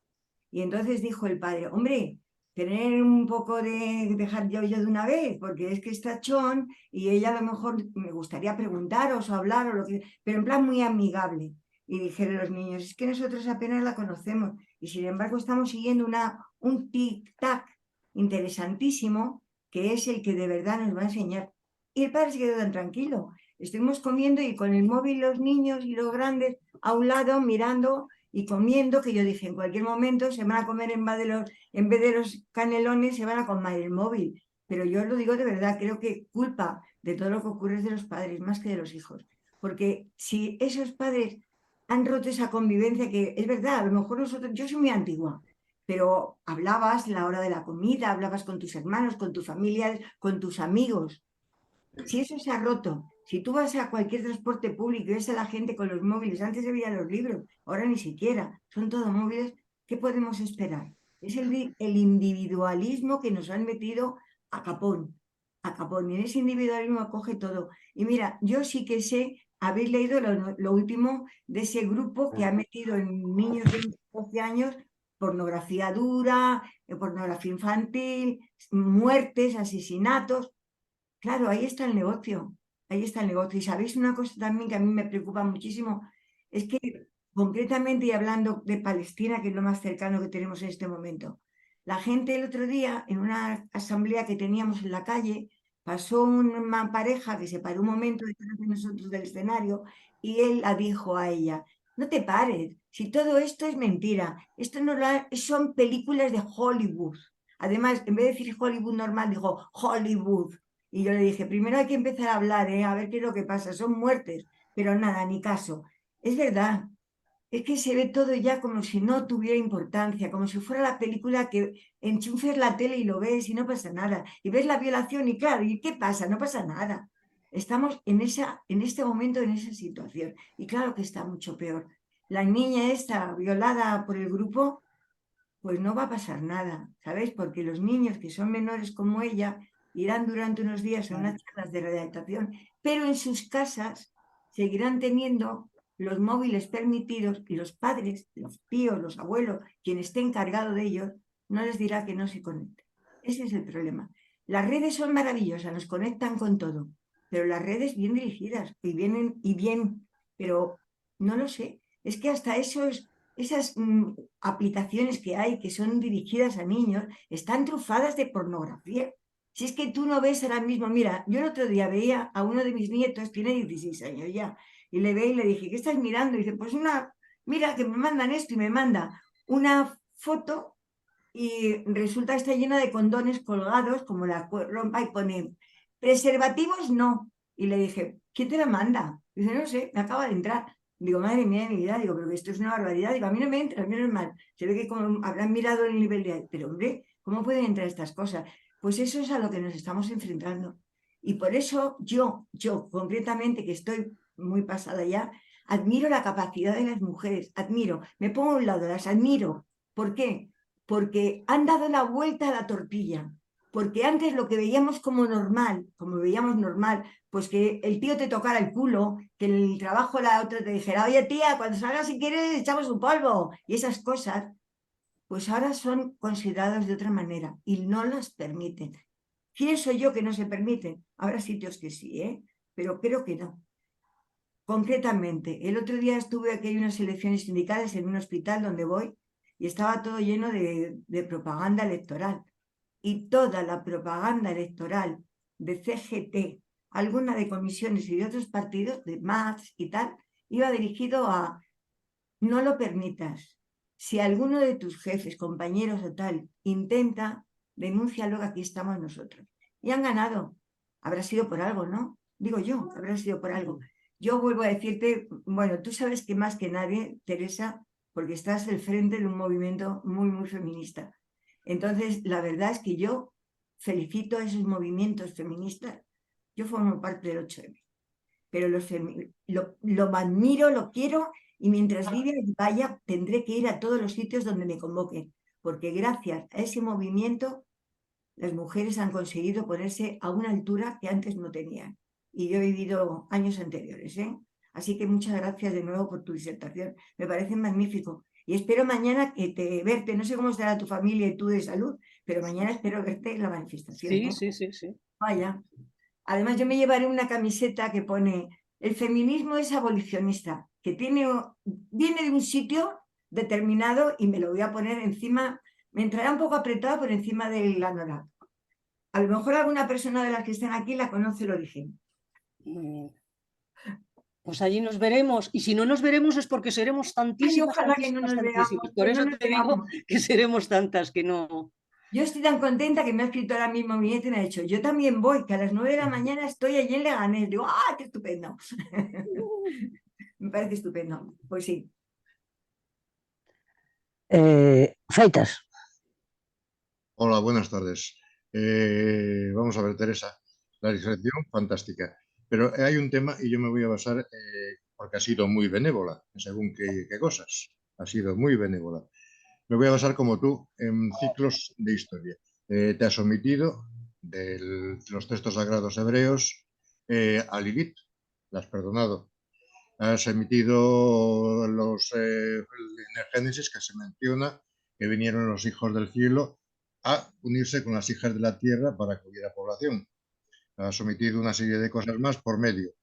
S6: y entonces dijo el padre, hombre, tener un poco de dejar yo de una vez, porque es que está Chon y ella a lo mejor me gustaría preguntaros o hablar o lo que, pero en plan muy amigable. Y dijeron los niños, es que nosotros apenas la conocemos y sin embargo estamos siguiendo un tic-tac interesantísimo que es el que de verdad nos va a enseñar. Y el padre se quedó tan tranquilo. Estuvimos comiendo y con el móvil los niños y los grandes a un lado mirando y comiendo, que yo dije, en cualquier momento se van a comer en vez de los canelones, se van a comer el móvil. Pero yo lo digo de verdad, creo que culpa de todo lo que ocurre es de los padres, más que de los hijos. Porque si esos padres han roto esa convivencia, que es verdad, a lo mejor nosotros, yo soy muy antigua, pero hablabas la hora de la comida, hablabas con tus hermanos, con tus familias, con tus amigos. Si eso se ha roto, si tú vas a cualquier transporte público y ves a la gente con los móviles, antes se veían los libros, ahora ni siquiera, son todos móviles, ¿qué podemos esperar? Es el individualismo que nos han metido a capón, y en ese individualismo acoge todo. Y mira, yo sí que sé, habéis leído lo último de ese grupo que ha metido en niños de 12 años pornografía dura, pornografía infantil, muertes, asesinatos. Claro, ahí está el negocio, ahí está el negocio. Y sabéis una cosa también que a mí me preocupa muchísimo, es que concretamente y hablando de Palestina, que es lo más cercano que tenemos en este momento, la gente el otro día, en una asamblea que teníamos en la calle, pasó una pareja que se paró un momento detrás de nosotros del escenario y él la dijo a ella, no te pares, si todo esto es mentira, esto no son películas de Hollywood. Además, en vez de decir Hollywood normal, dijo Hollywood. Y yo le dije, primero hay que empezar a hablar, a ver qué es lo que pasa, son muertes, pero nada, ni caso. Es verdad, es que se ve todo ya como si no tuviera importancia, como si fuera la película que enchufes la tele y lo ves y no pasa nada. Y ves la violación y claro, ¿y qué pasa? No pasa nada. Estamos en este momento, en esa situación. Y claro que está mucho peor. La niña esta violada por el grupo, pues no va a pasar nada, ¿sabéis? Porque los niños que son menores como ella irán durante unos días a unas charlas de rehabilitación, pero en sus casas seguirán teniendo los móviles permitidos y los padres, los tíos, los abuelos, quien esté encargado de ellos, no les dirá que no se conecten. Ese es el problema. Las redes son maravillosas, nos conectan con todo, pero las redes bien dirigidas y bien, pero no lo sé. Es que hasta esas aplicaciones que hay que son dirigidas a niños están trufadas de pornografía. Si es que tú no ves ahora mismo, mira, yo el otro día veía a uno de mis nietos, tiene 16 años ya, y le veía y le dije, ¿qué estás mirando? Y dice, pues mira que me mandan esto y me manda una foto y resulta que está llena de condones colgados, como la rompa y pone, preservativos no. Y le dije, ¿quién te la manda? Dice, no sé, me acaba de entrar. Digo, madre mía de mi vida, digo, pero que esto es una barbaridad. Digo, a mí no me entra, a mí no es mal. Se ve que como habrán mirado el nivel de... Pero hombre, ¿cómo pueden entrar estas cosas? Pues eso es a lo que nos estamos enfrentando. Y por eso yo concretamente, que estoy muy pasada ya, admiro la capacidad de las mujeres, admiro, me pongo a un lado, las admiro. ¿Por qué? Porque han dado la vuelta a la tortilla. Porque antes lo que veíamos como veíamos normal, pues que el tío te tocara el culo, que en el trabajo la otra te dijera, oye tía, cuando salgas si quieres echamos un polvo, y esas cosas, pues ahora son consideradas de otra manera y no las permiten. Pienso yo que no se permiten. Habrá sitios que sí, pero creo que no. Concretamente, el otro día estuve aquí en unas elecciones sindicales en un hospital donde voy y estaba todo lleno de propaganda electoral. Y toda la propaganda electoral de CGT, alguna de comisiones y de otros partidos, de MAS y tal, iba dirigido a no lo permitas. Si alguno de tus jefes, compañeros o tal, intenta, denúncialo, que aquí estamos nosotros. Y han ganado. Habrá sido por algo, ¿no? Digo yo, habrá sido por algo. Yo vuelvo a decirte, bueno, tú sabes que más que nadie, Teresa, porque estás al frente de un movimiento muy, muy feminista. Entonces, la verdad es que yo felicito a esos movimientos feministas. Yo formo parte del 8M, pero lo admiro, lo quiero, y mientras viva y vaya, tendré que ir a todos los sitios donde me convoquen, porque gracias a ese movimiento las mujeres han conseguido ponerse a una altura que antes no tenían. Y yo he vivido años anteriores, Así que muchas gracias de nuevo por tu disertación. Me parece magnífico. Y espero mañana verte. No sé cómo estará tu familia y tú de salud, pero mañana espero verte en la manifestación.
S3: Sí.
S6: Vaya. Además, yo me llevaré una camiseta que pone: el feminismo es abolicionista, que viene de un sitio determinado, y me lo voy a poner encima. Me entrará un poco apretado por encima del anorak. A lo mejor alguna persona de las que están aquí la conoce el origen.
S3: Pues allí nos veremos, y si no nos veremos es porque seremos
S6: Ay,
S3: tantísimas,
S6: ojalá que no nos veamos,
S3: Por
S6: que
S3: eso
S6: no nos
S3: te digo
S6: veamos.
S3: que seremos tantas que no.
S6: Yo estoy tan contenta que me ha escrito ahora mismo mi nieta y me ha dicho: yo también voy, que a las 9 de la mañana estoy allí en Leganés. Digo, ¡ah, qué estupendo! Me parece estupendo. Pues sí.
S4: Feitas.
S7: Hola, buenas tardes. Vamos a ver, Teresa, la disertación fantástica, pero hay un tema y yo me voy a basar, porque ha sido muy benévola, según qué cosas, ha sido muy benévola. Me voy a basar, como tú, en ciclos de historia. Te has omitido de los textos sagrados hebreos a Lilith, la has perdonado. Has emitido en el Génesis, que se menciona que vinieron los hijos del cielo a unirse con las hijas de la tierra para que hubiera población. Has omitido una serie de cosas más por medio.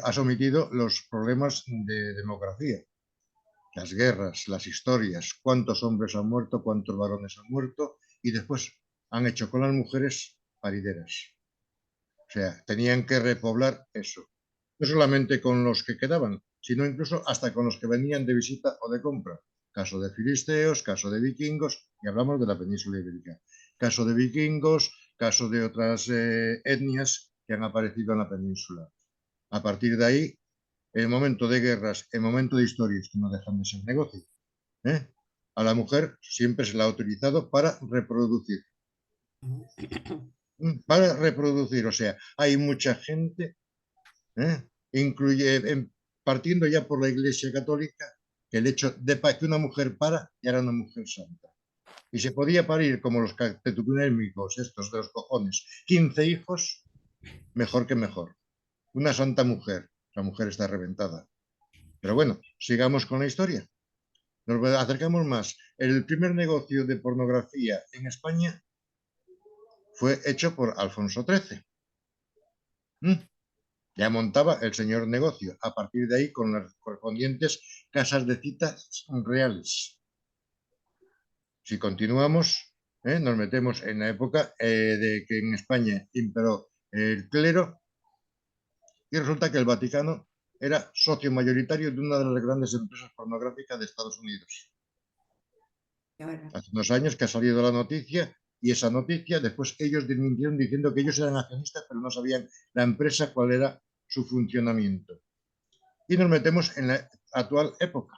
S7: Has omitido los problemas de demografía, las guerras, las historias, cuántos hombres han muerto, cuántos varones han muerto, y después han hecho con las mujeres parideras. O sea, tenían que repoblar eso. No solamente con los que quedaban, sino incluso hasta con los que venían de visita o de compra. Caso de filisteos, caso de vikingos, y hablamos de la península ibérica. Caso de vikingos, caso de otras etnias que han aparecido en la península. A partir de ahí, el momento de guerras, el momento de historias que no dejan de ser negocio. A la mujer siempre se la ha utilizado para reproducir. Para reproducir, o sea, hay mucha gente, partiendo ya por la Iglesia Católica, que el hecho de que una mujer ya era una mujer santa. Y se podía parir, como los catecuménicos estos de los cojones, 15 hijos, mejor que mejor. Una santa mujer, la mujer está reventada. Pero bueno, sigamos con la historia. Nos acercamos más. El primer negocio de pornografía en España fue hecho por Alfonso XIII. Ya montaba el señor negocio, a partir de ahí con las correspondientes casas de citas reales. Si continuamos, nos metemos en la época de que en España imperó el clero, y resulta que el Vaticano era socio mayoritario de una de las grandes empresas pornográficas de Estados Unidos. Hace unos años que ha salido la noticia, y esa noticia después ellos desmintieron diciendo que ellos eran accionistas, pero no sabían la empresa cuál era su funcionamiento. Y nos metemos en la actual época,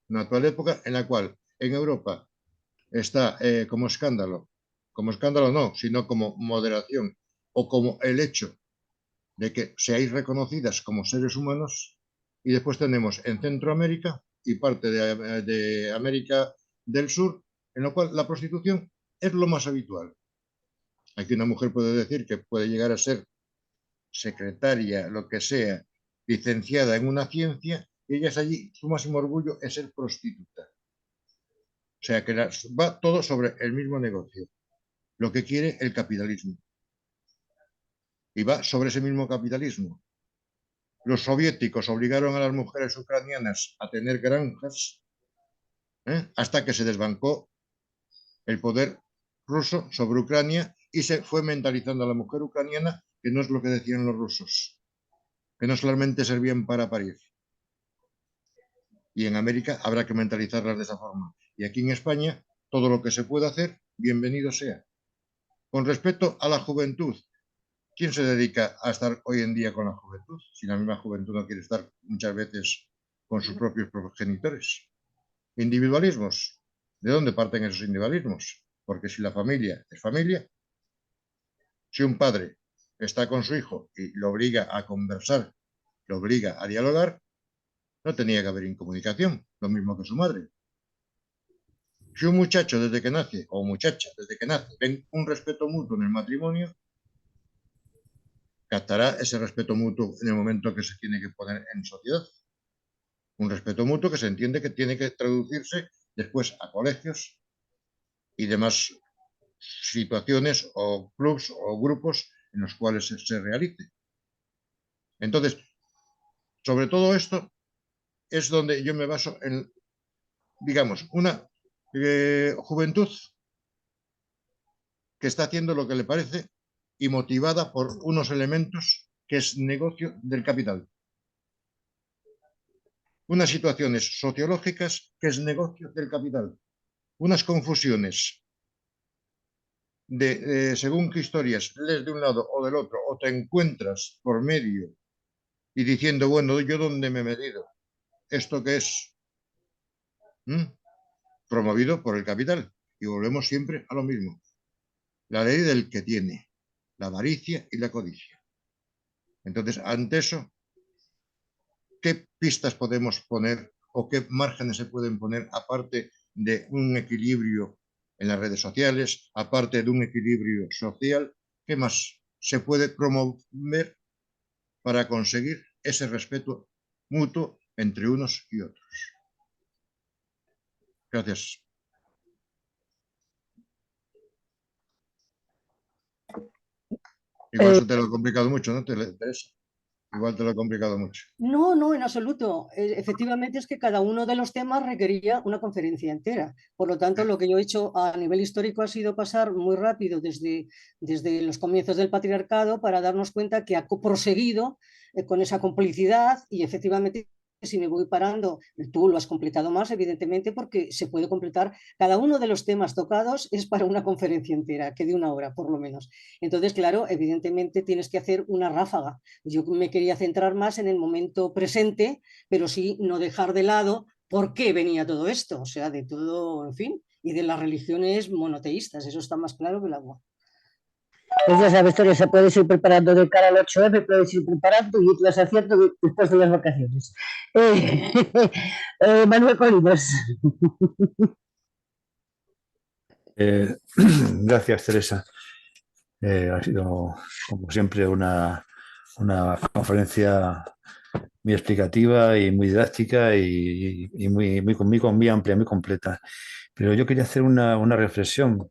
S7: una actual época en la cual en Europa está como escándalo no, sino como moderación, o como el hecho de que seáis reconocidas como seres humanos, y después tenemos en Centroamérica y parte de América del Sur, en lo cual la prostitución es lo más habitual. Aquí una mujer puede decir que puede llegar a ser secretaria, lo que sea, licenciada en una ciencia, y ella es allí, su máximo orgullo es ser prostituta. O sea que va todo sobre el mismo negocio, lo que quiere el capitalismo. Y va sobre ese mismo capitalismo. Los soviéticos obligaron a las mujeres ucranianas a tener granjas, hasta que se desbancó el poder ruso sobre Ucrania y se fue mentalizando a la mujer ucraniana que no es lo que decían los rusos, que no solamente servían para parir. Y en América habrá que mentalizarlas de esa forma. Y aquí en España, todo lo que se pueda hacer, bienvenido sea. Con respecto a la juventud, ¿quién se dedica a estar hoy en día con la juventud? Si la misma juventud no quiere estar muchas veces con sus propios progenitores. Individualismos. ¿De dónde parten esos individualismos? Porque si la familia es familia, si un padre está con su hijo y lo obliga a conversar, lo obliga a dialogar, no tenía que haber incomunicación, lo mismo que su madre. Si un muchacho desde que nace, o muchacha desde que nace, ven un respeto mutuo en el matrimonio, captará ese respeto mutuo en el momento que se tiene que poner en sociedad. Un respeto mutuo que se entiende que tiene que traducirse después a colegios y demás situaciones o clubs o grupos en los cuales se realice. Entonces, sobre todo esto es donde yo me baso en, digamos, una juventud que está haciendo lo que le parece y motivada por unos elementos que es negocio del capital. Unas situaciones sociológicas que es negocio del capital. Unas confusiones de según qué historias lees de un lado o del otro o te encuentras por medio y diciendo, bueno, ¿yo dónde me he metido? ¿Esto qué es? Promovido por el capital. Y volvemos siempre a lo mismo. La ley del que tiene, la avaricia y la codicia. Entonces, ante eso, ¿qué pistas podemos poner o qué márgenes se pueden poner aparte de un equilibrio en las redes sociales, aparte de un equilibrio social? ¿Qué más se puede promover para conseguir ese respeto mutuo entre unos y otros? Gracias. Igual eso te lo he complicado mucho, ¿no, Teresa? Igual te lo he complicado mucho.
S3: No, no, en absoluto. Efectivamente es que cada uno de los temas requería una conferencia entera. Por lo tanto, lo que yo he hecho a nivel histórico ha sido pasar muy rápido desde los comienzos del patriarcado para darnos cuenta que ha proseguido con esa complicidad y efectivamente si me voy parando, tú lo has completado más, evidentemente, porque se puede completar. Cada uno de los temas tocados es para una conferencia entera, que de 1 hora, por lo menos. Entonces, claro, evidentemente tienes que hacer una ráfaga. Yo me quería centrar más en el momento presente, pero sí no dejar de lado por qué venía todo esto, o sea, de todo, en fin, y de las religiones monoteístas, eso está más claro que el agua.
S4: Pues ya sabes, Tori, se puedes ir preparando de cara al 8M, puedes ir preparando y vas haciendo después de las vacaciones. Manuel Colinas.
S2: Gracias, Teresa. Ha sido, como siempre, una conferencia muy explicativa y muy didáctica y muy amplia, muy completa. Pero yo quería hacer una reflexión.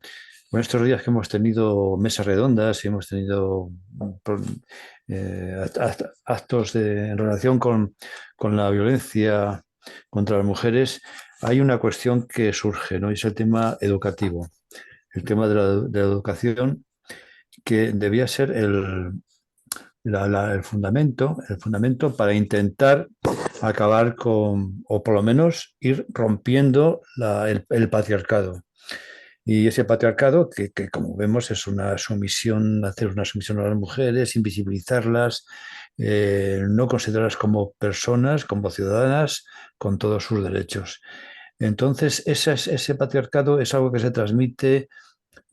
S2: Con estos días que hemos tenido mesas redondas y hemos tenido actos en relación con la violencia contra las mujeres, hay una cuestión que surge, ¿no? Y es el tema educativo, el tema de la educación, que debía ser el fundamento para intentar acabar con, o por lo menos ir rompiendo el patriarcado. Y ese patriarcado que como vemos es una sumisión, hacer una sumisión a las mujeres, invisibilizarlas, no considerarlas como personas, como ciudadanas, con todos sus derechos. Entonces, ese patriarcado es algo que se transmite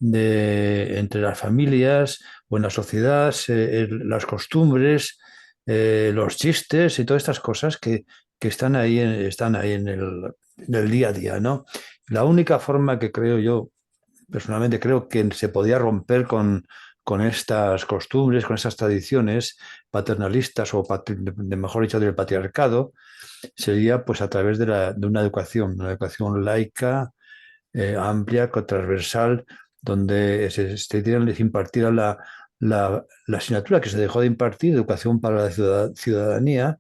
S2: entre las familias o en la sociedad, las costumbres, los chistes y todas estas cosas que están ahí, están ahí en el día a día, ¿no? La única forma que creo yo, personalmente creo que se podía romper con estas costumbres, con estas tradiciones paternalistas o, mejor dicho, del patriarcado, sería pues a través de una educación laica, amplia, transversal, donde se impartiera la asignatura que se dejó de impartir, educación para la ciudadanía,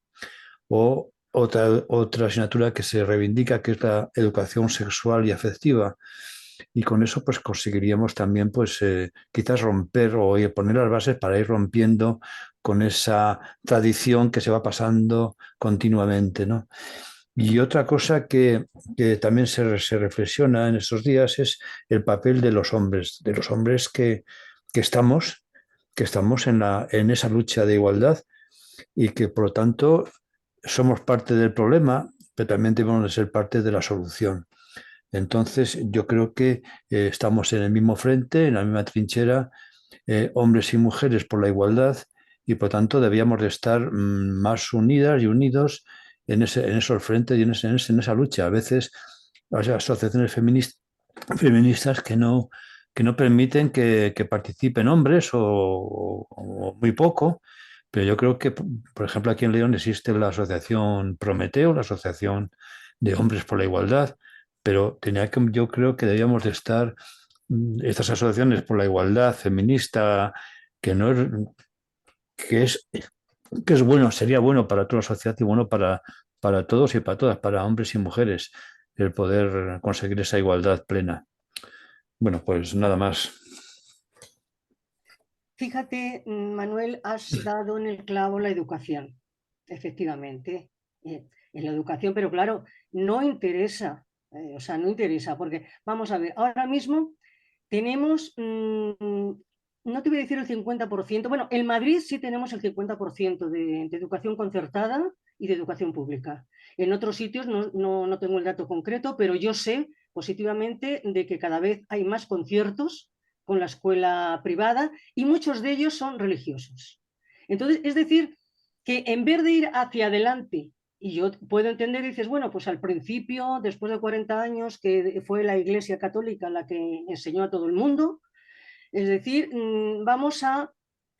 S2: o otra asignatura que se reivindica, que es la educación sexual y afectiva. Y con eso pues conseguiríamos también pues quizás romper o poner las bases para ir rompiendo con esa tradición que se va pasando continuamente, ¿no? Y otra cosa que también se reflexiona en estos días es el papel de los hombres que estamos, en esa lucha de igualdad y que por lo tanto somos parte del problema, pero también debemos de ser parte de la solución. Entonces, yo creo que estamos en el mismo frente, en la misma trinchera, hombres y mujeres por la igualdad, y por tanto debíamos de estar más unidas y unidos en esos frentes y en esa lucha. A veces hay asociaciones feministas que no permiten que participen hombres o muy poco, pero yo creo que, por ejemplo, aquí en León existe la asociación Prometeo, la Asociación de Hombres por la Igualdad, pero yo creo que debíamos de estar estas asociaciones por la igualdad feminista, que no es, que es, que es bueno, sería bueno para toda la sociedad y bueno para todos y para todas, para hombres y mujeres, el poder conseguir esa igualdad plena. Bueno, pues nada más.
S3: Fíjate, Manuel, has dado en el clavo la educación, efectivamente, en la educación, pero claro, no interesa, o sea, no interesa, porque vamos a ver, ahora mismo tenemos, no te voy a decir el 50%, bueno, en Madrid sí tenemos el 50% de educación concertada y de educación pública. En otros sitios no tengo el dato concreto, pero yo sé positivamente de que cada vez hay más conciertos con la escuela privada y muchos de ellos son religiosos. Entonces, es decir, que en vez de ir hacia adelante, y yo puedo entender, dices, bueno, pues al principio, después de 40 años, que fue la Iglesia Católica la que enseñó a todo el mundo, es decir, vamos a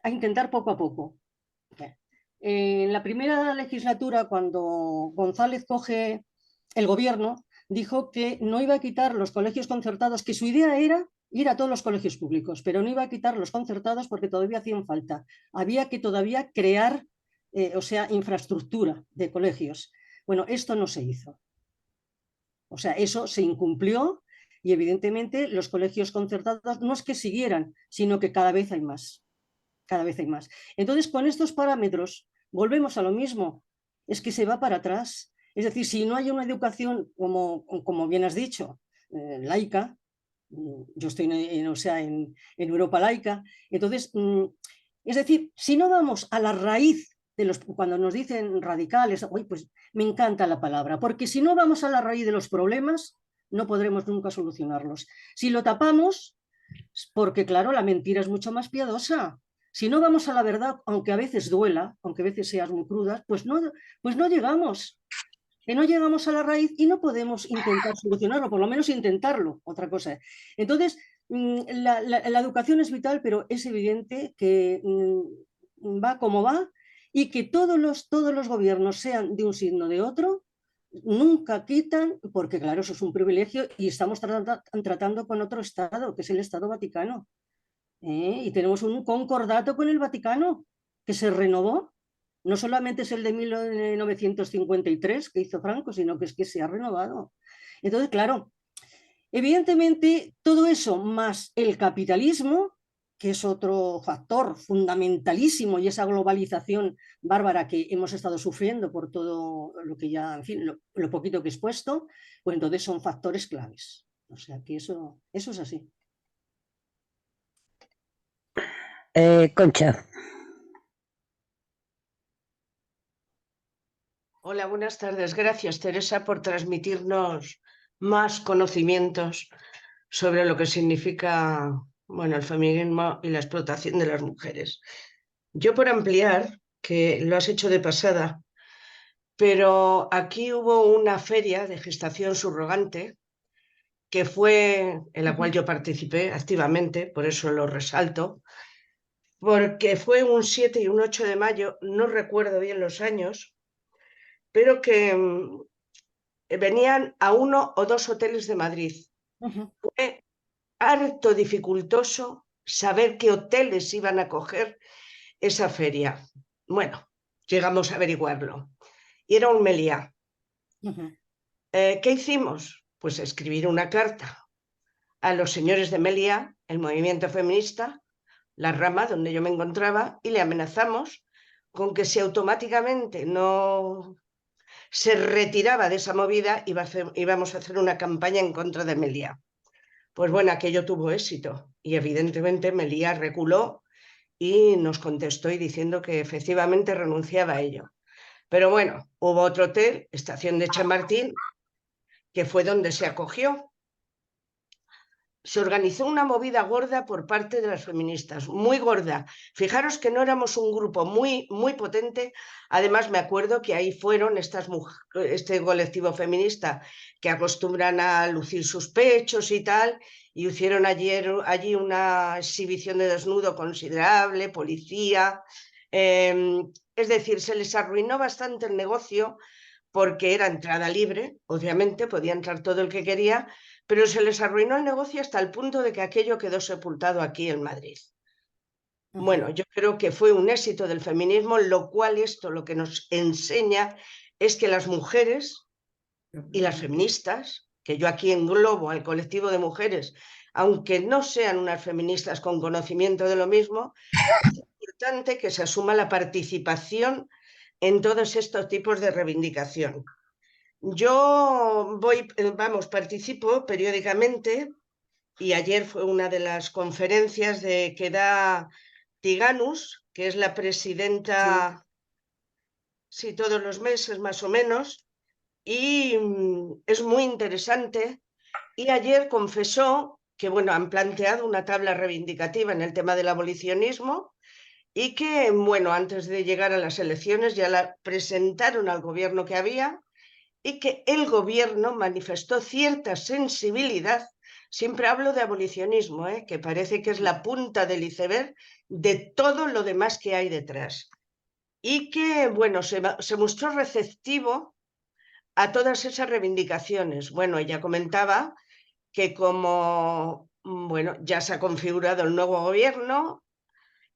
S3: intentar poco a poco. En la primera legislatura, cuando González coge el gobierno, dijo que no iba a quitar los colegios concertados, que su idea era ir a todos los colegios públicos, pero no iba a quitar los concertados porque todavía hacían falta. Había que todavía crear, o sea, infraestructura de colegios. Bueno, esto no se hizo. O sea, eso se incumplió y evidentemente los colegios concertados no es que siguieran, sino que cada vez hay más. Cada vez hay más. Entonces, con estos parámetros, volvemos a lo mismo. Es que se va para atrás. Es decir, si no hay una educación, como bien has dicho, laica, yo estoy en Europa laica, entonces, es decir, si no vamos a la raíz de los, cuando nos dicen radicales, pues me encanta la palabra, porque si no vamos a la raíz de los problemas, no podremos nunca solucionarlos. Si lo tapamos, porque claro, la mentira es mucho más piadosa. Si no vamos a la verdad, aunque a veces duela, aunque a veces seas muy cruda, pues no llegamos. Que no llegamos a la raíz y no podemos intentar solucionarlo, por lo menos intentarlo, otra cosa. Entonces, la educación es vital, pero es evidente que va como va y que todos los gobiernos, sean de un signo o de otro, nunca quitan, porque claro, eso es un privilegio y estamos tratando con otro Estado, que es el Estado Vaticano. Y tenemos un concordato con el Vaticano que se renovó. No solamente es el de 1953 que hizo Franco, sino que es que se ha renovado. Entonces, claro, evidentemente todo eso más el capitalismo, que es otro factor fundamentalísimo, y esa globalización bárbara que hemos estado sufriendo por todo lo que ya, en fin, lo poquito que he expuesto, pues entonces son factores claves. O sea que eso es así.
S4: Concha.
S8: Hola, buenas tardes. Gracias, Teresa, por transmitirnos más conocimientos sobre lo que significa bueno, el feminismo y la explotación de las mujeres. Yo por ampliar, que lo has hecho de pasada, pero aquí hubo una feria de gestación subrogante que fue en la cual yo participé activamente, por eso lo resalto, porque fue un 7 y un 8 de mayo, no recuerdo bien los años, pero que venían a 1 o 2 hoteles de Madrid. Fue harto dificultoso saber qué hoteles iban a coger esa feria. Bueno, llegamos a averiguarlo. Y era un Meliá. ¿Qué hicimos? Pues escribir una carta a los señores de Meliá, el movimiento feminista, la rama donde yo me encontraba, y le amenazamos con que si automáticamente no se retiraba de esa movida, íbamos a hacer una campaña en contra de Meliá. Pues bueno, aquello tuvo éxito y evidentemente Meliá reculó y nos contestó y diciendo que efectivamente renunciaba a ello. Pero bueno, hubo otro hotel, Estación de Chamartín, que fue donde se acogió. Se organizó una movida gorda por parte de las feministas, muy gorda. Fijaros que no éramos un grupo muy potente. Además, me acuerdo que ahí fueron este colectivo feminista que acostumbran a lucir sus pechos y tal, y hicieron allí una exhibición de desnudo considerable, policía. Es decir, se les arruinó bastante el negocio porque era entrada libre, obviamente, podía entrar todo el que quería, pero se les arruinó el negocio hasta el punto de que aquello quedó sepultado aquí en Madrid. Bueno, yo creo que fue un éxito del feminismo, lo cual esto lo que nos enseña es que las mujeres y las feministas, que yo aquí englobo al colectivo de mujeres, aunque no sean unas feministas con conocimiento de lo mismo, es importante que se asuma la participación en todos estos tipos de reivindicación. Yo participo periódicamente y ayer fue una de las conferencias que da Tiganus, que es la presidenta, sí, todos los meses más o menos, y es muy interesante. Y ayer confesó que, bueno, han planteado una tabla reivindicativa en el tema del abolicionismo y que, bueno, antes de llegar a las elecciones ya la presentaron al gobierno que había y que el gobierno manifestó cierta sensibilidad. Siempre hablo de abolicionismo, que parece que es la punta del iceberg de todo lo demás que hay detrás. Y que, bueno, se mostró receptivo a todas esas reivindicaciones. Bueno, ella comentaba que como, bueno, ya se ha configurado el nuevo gobierno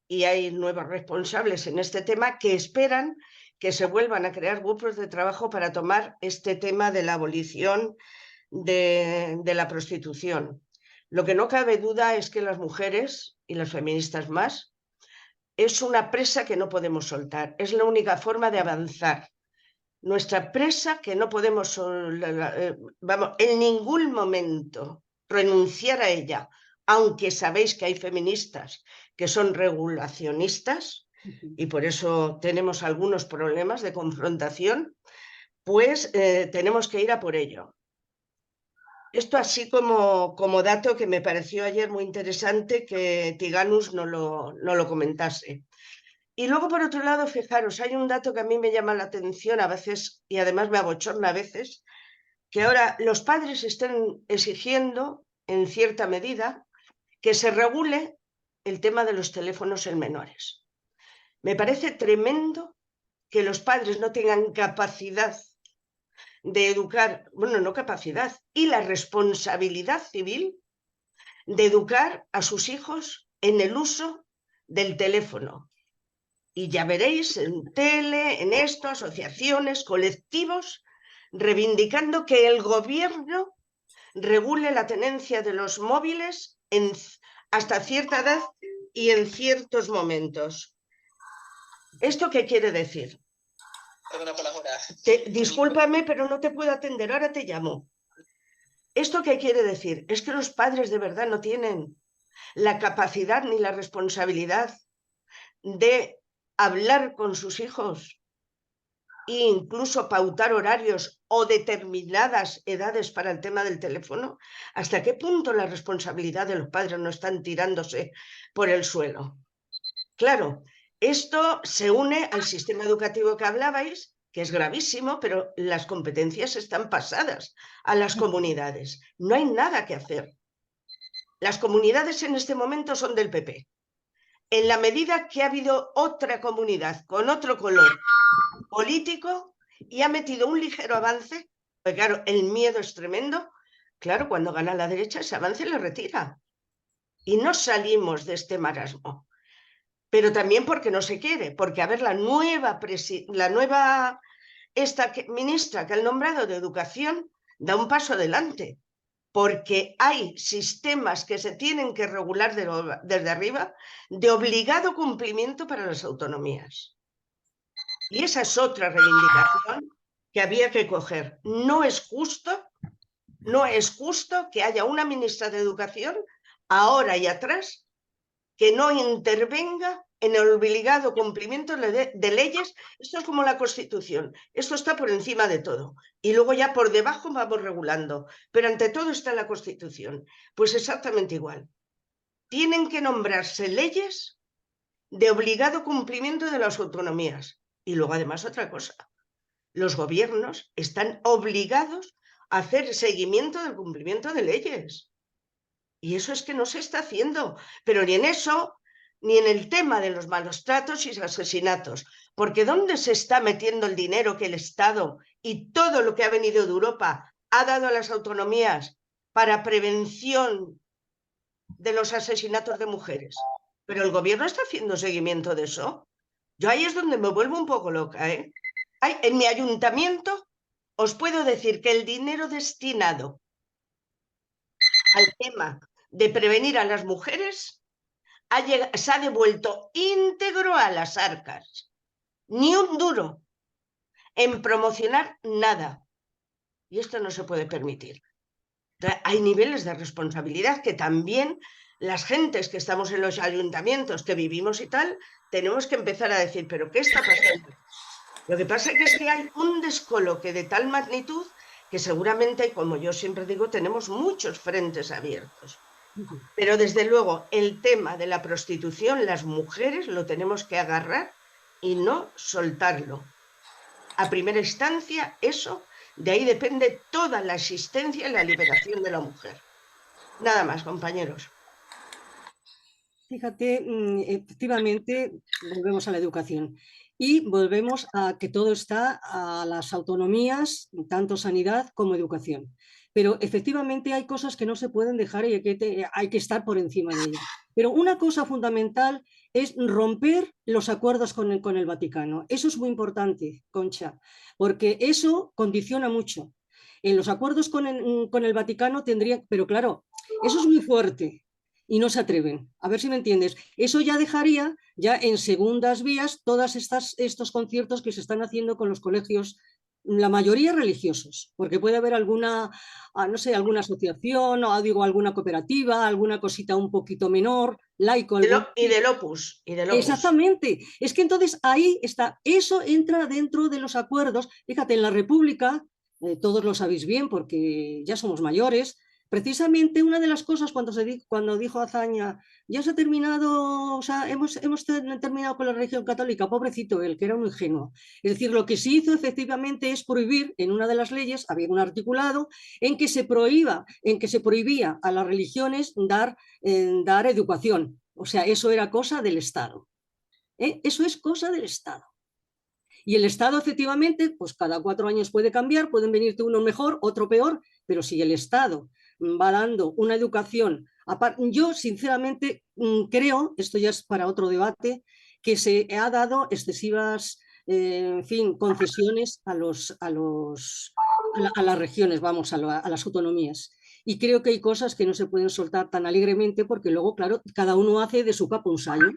S8: y hay nuevos responsables en este tema que esperan que se vuelvan a crear grupos de trabajo para tomar este tema de la abolición de la prostitución. Lo que no cabe duda es que las mujeres, y las feministas más, es una presa que no podemos soltar. Es la única forma de avanzar. Nuestra presa que no podemos, en ningún momento renunciar a ella, aunque sabéis que hay feministas que son regulacionistas y por eso tenemos algunos problemas de confrontación, pues tenemos que ir a por ello. Esto así como dato que me pareció ayer muy interesante que Tiganus no lo comentase. Y luego, por otro lado, fijaros, hay un dato que a mí me llama la atención a veces y además me abochorna a veces, que ahora los padres estén exigiendo, en cierta medida, que se regule el tema de los teléfonos en menores. Me parece tremendo que los padres no tengan capacidad de educar, bueno, no capacidad, y la responsabilidad civil de educar a sus hijos en el uso del teléfono. Y ya veréis en tele, en esto, asociaciones, colectivos, reivindicando que el gobierno regule la tenencia de los móviles hasta cierta edad y en ciertos momentos. ¿Esto qué quiere decir? Discúlpame, pero no te puedo atender, ahora te llamo. ¿Esto qué quiere decir? Es que los padres de verdad no tienen la capacidad ni la responsabilidad de hablar con sus hijos e incluso pautar horarios o determinadas edades para el tema del teléfono? ¿Hasta qué punto la responsabilidad de los padres no están tirándose por el suelo? Claro, esto se une al sistema educativo que hablabais, que es gravísimo, pero las competencias están pasadas a las comunidades. No hay nada que hacer. Las comunidades en este momento son del PP. En la medida que ha habido otra comunidad con otro color político y ha metido un ligero avance, pues claro, el miedo es tremendo. Claro, cuando gana la derecha ese avance le retira. Y no salimos de este marasmo. Pero también porque no se quiere, porque a ver, la nueva ministra que han nombrado de Educación da un paso adelante, porque hay sistemas que se tienen que regular desde arriba de obligado cumplimiento para las autonomías. Y esa es otra reivindicación que había que coger. No es justo que haya una ministra de Educación ahora y atrás que no intervenga en el obligado cumplimiento de leyes. Esto es como la Constitución, esto está por encima de todo y luego ya por debajo vamos regulando, pero ante todo está la Constitución. Pues exactamente igual. Tienen que nombrarse leyes de obligado cumplimiento de las autonomías. Y luego además otra cosa, los gobiernos están obligados a hacer seguimiento del cumplimiento de leyes. Y eso es que no se está haciendo, pero ni en eso, ni en el tema de los malos tratos y asesinatos, porque ¿dónde se está metiendo el dinero que el Estado y todo lo que ha venido de Europa ha dado a las autonomías para prevención de los asesinatos de mujeres? Pero el gobierno está haciendo seguimiento de eso. Yo ahí es donde me vuelvo un poco loca, ¿eh? En mi ayuntamiento os puedo decir que el dinero destinado al tema de prevenir a las mujeres se ha devuelto íntegro a las arcas. Ni un duro en promocionar nada. Y esto no se puede permitir. Hay niveles de responsabilidad que también las gentes que estamos en los ayuntamientos, que vivimos y tal, tenemos que empezar a decir, ¿pero qué está pasando? Lo que pasa es que hay un descoloque de tal magnitud que seguramente, como yo siempre digo, tenemos muchos frentes abiertos. Pero desde luego el tema de la prostitución, las mujeres lo tenemos que agarrar y no soltarlo. A primera instancia, eso, de ahí depende toda la existencia y la liberación de la mujer. Nada más, compañeros.
S3: Fíjate, efectivamente, volvemos a la educación y volvemos a que todo está a las autonomías, tanto sanidad como educación. Pero efectivamente hay cosas que no se pueden dejar y hay que estar por encima de ellas. Pero una cosa fundamental es romper los acuerdos con el Vaticano. Eso es muy importante, Concha, porque eso condiciona mucho. En los acuerdos con el Vaticano tendría, pero claro, eso es muy fuerte. Y no se atreven. A ver si me entiendes. Eso ya dejaría ya en segundas vías todos estos conciertos que se están haciendo con los colegios, la mayoría religiosos, porque puede haber alguna, no sé, alguna asociación o digo alguna cooperativa, alguna cosita un poquito menor, laico.
S8: Y del Opus.
S3: Exactamente. Es que entonces ahí está, eso entra dentro de los acuerdos. Fíjate, en la República, todos lo sabéis bien porque ya somos mayores. Precisamente una de las cosas cuando dijo Azaña, ya se ha terminado, o sea, hemos terminado con la religión católica, pobrecito él, que era un ingenuo. Es decir, lo que se hizo efectivamente es prohibir, en una de las leyes, había un articulado en que se prohibía a las religiones dar educación. O sea, eso era cosa del Estado. Eso es cosa del Estado. Y el Estado, efectivamente, pues cada 4 años puede cambiar, pueden venirte uno mejor, otro peor, pero si el Estado va dando una educación, yo sinceramente creo, esto ya es para otro debate, que se ha dado excesivas, en fin, concesiones a las regiones, vamos, a las autonomías. Y creo que hay cosas que no se pueden soltar tan alegremente porque luego, claro, cada uno hace de su capa un sayo.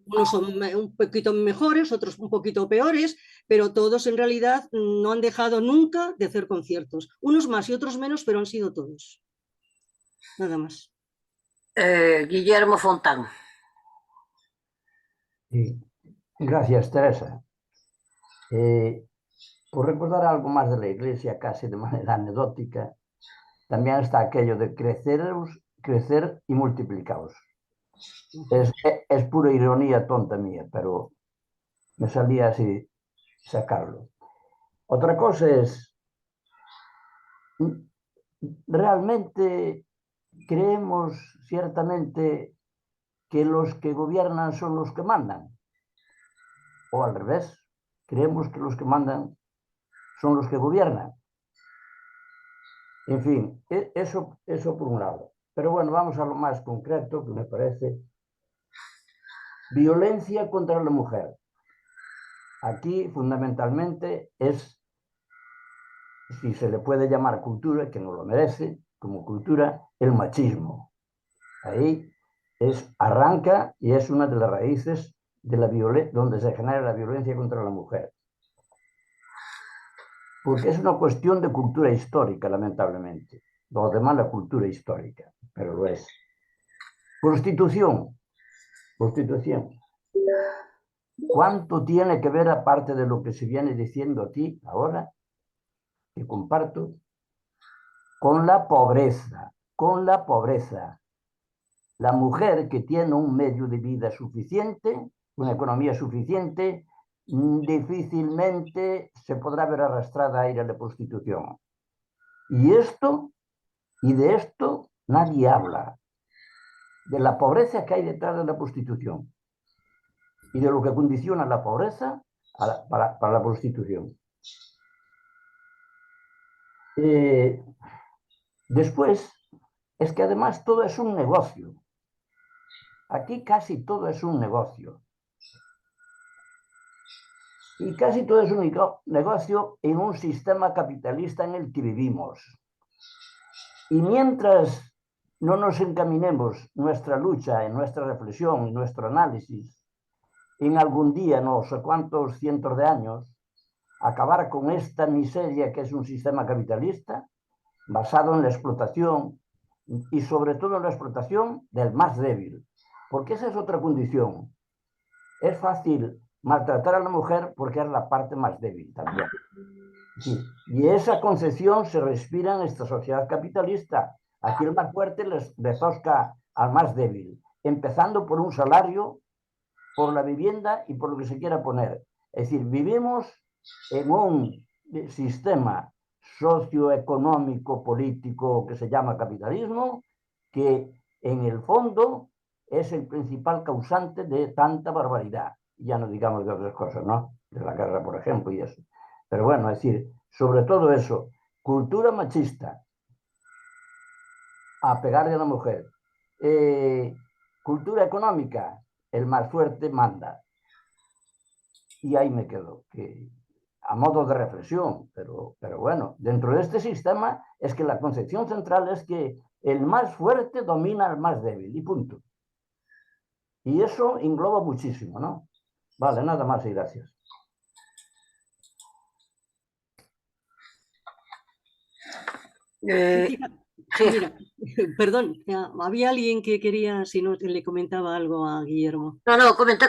S3: Unos son un poquito mejores, otros un poquito peores, pero todos en realidad no han dejado nunca de hacer conciertos. Unos más y otros menos, pero han sido todos. Nada más.
S1: Guillermo Fontán.
S9: Sí. Gracias, Teresa. por recordar algo más de la Iglesia, casi de manera anecdótica, también está aquello de crecer y multiplicaos. Es pura ironía tonta mía, pero me salía así sacarlo. Otra cosa es, realmente creemos ciertamente que los que gobiernan son los que mandan, o al revés, creemos que los que mandan son los que gobiernan. En fin, eso por un lado. Pero bueno, vamos a lo más concreto, que me parece. Violencia contra la mujer. Aquí, fundamentalmente, es, si se le puede llamar cultura, que no lo merece, como cultura, el machismo. Ahí arranca y es una de las raíces de la donde se genera la violencia contra la mujer. Porque es una cuestión de cultura histórica, lamentablemente. Lo demás la cultura histórica, pero lo es. Prostitución. ¿Cuánto tiene que ver, aparte de lo que se viene diciendo aquí ahora, que comparto, con la pobreza? La mujer que tiene un medio de vida suficiente, una economía suficiente, difícilmente se podrá ver arrastrada a ir a la prostitución. Y de esto nadie habla, de la pobreza que hay detrás de la prostitución y de lo que condiciona la pobreza para la prostitución. Después, es que además todo es un negocio. Aquí casi todo es un negocio. Y casi todo es un negocio en un sistema capitalista en el que vivimos. Y mientras no nos encaminemos nuestra lucha, en nuestra reflexión, en nuestro análisis, en algún día, no sé cuántos cientos de años, acabar con esta miseria que es un sistema capitalista basado en la explotación y sobre todo en la explotación del más débil. Porque esa es otra condición. Es fácil maltratar a la mujer porque es la parte más débil también. Sí. Y esa concepción se respira en esta sociedad capitalista. Aquí el más fuerte le tosca al más débil, empezando por un salario, por la vivienda y por lo que se quiera poner. Es decir, vivimos en un sistema socioeconómico, político, que se llama capitalismo, que en el fondo es el principal causante de tanta barbaridad. Ya no digamos de otras cosas, ¿no? De la guerra, por ejemplo, y eso. Pero bueno, es decir, sobre todo eso, cultura machista, a pegarle a la mujer. Cultura económica, el más fuerte manda. Y ahí me quedo, que a modo de reflexión, pero bueno, dentro de este sistema es que la concepción central es que el más fuerte domina al más débil, y punto. Y eso engloba muchísimo, ¿no? Vale, nada más y gracias.
S3: Mira, perdón, había alguien que quería, si no, le comentaba algo a Guillermo.
S1: No, comenta,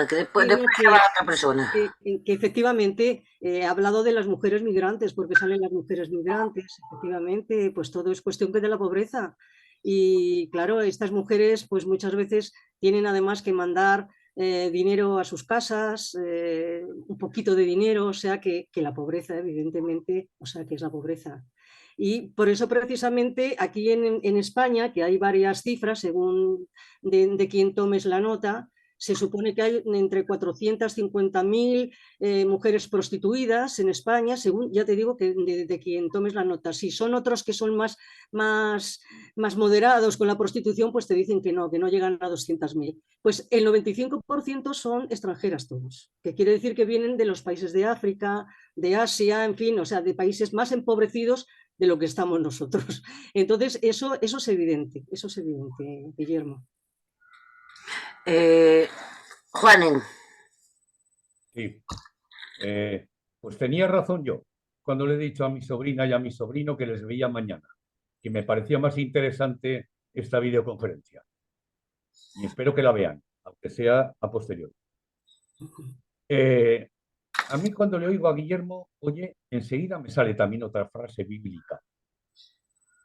S1: que después se va a otra persona.
S3: Que efectivamente he hablado de las mujeres migrantes, porque salen las mujeres migrantes, efectivamente, pues todo es cuestión de la pobreza. Y claro, estas mujeres pues muchas veces tienen además que mandar dinero a sus casas, un poquito de dinero, o sea que la pobreza, evidentemente, o sea que es la pobreza. Y por eso precisamente aquí en España, que hay varias cifras según de quien tomes la nota, se supone que hay entre 450.000 mujeres prostituidas en España, según, ya te digo, que de quien tomes la nota. Si son otros que son más moderados con la prostitución, pues te dicen que no llegan a 200.000. Pues el 95% son extranjeras todos, que quiere decir que vienen de los países de África, de Asia, en fin, o sea, de países más empobrecidos de lo que estamos nosotros. Entonces, eso es evidente, Guillermo.
S1: Juanen.
S10: Sí. Pues tenía razón yo cuando le he dicho a mi sobrina y a mi sobrino que les veía mañana, que me parecía más interesante esta videoconferencia. Y espero que la vean, aunque sea a posteriori. A mí cuando le oigo a Guillermo, oye, enseguida me sale también otra frase bíblica.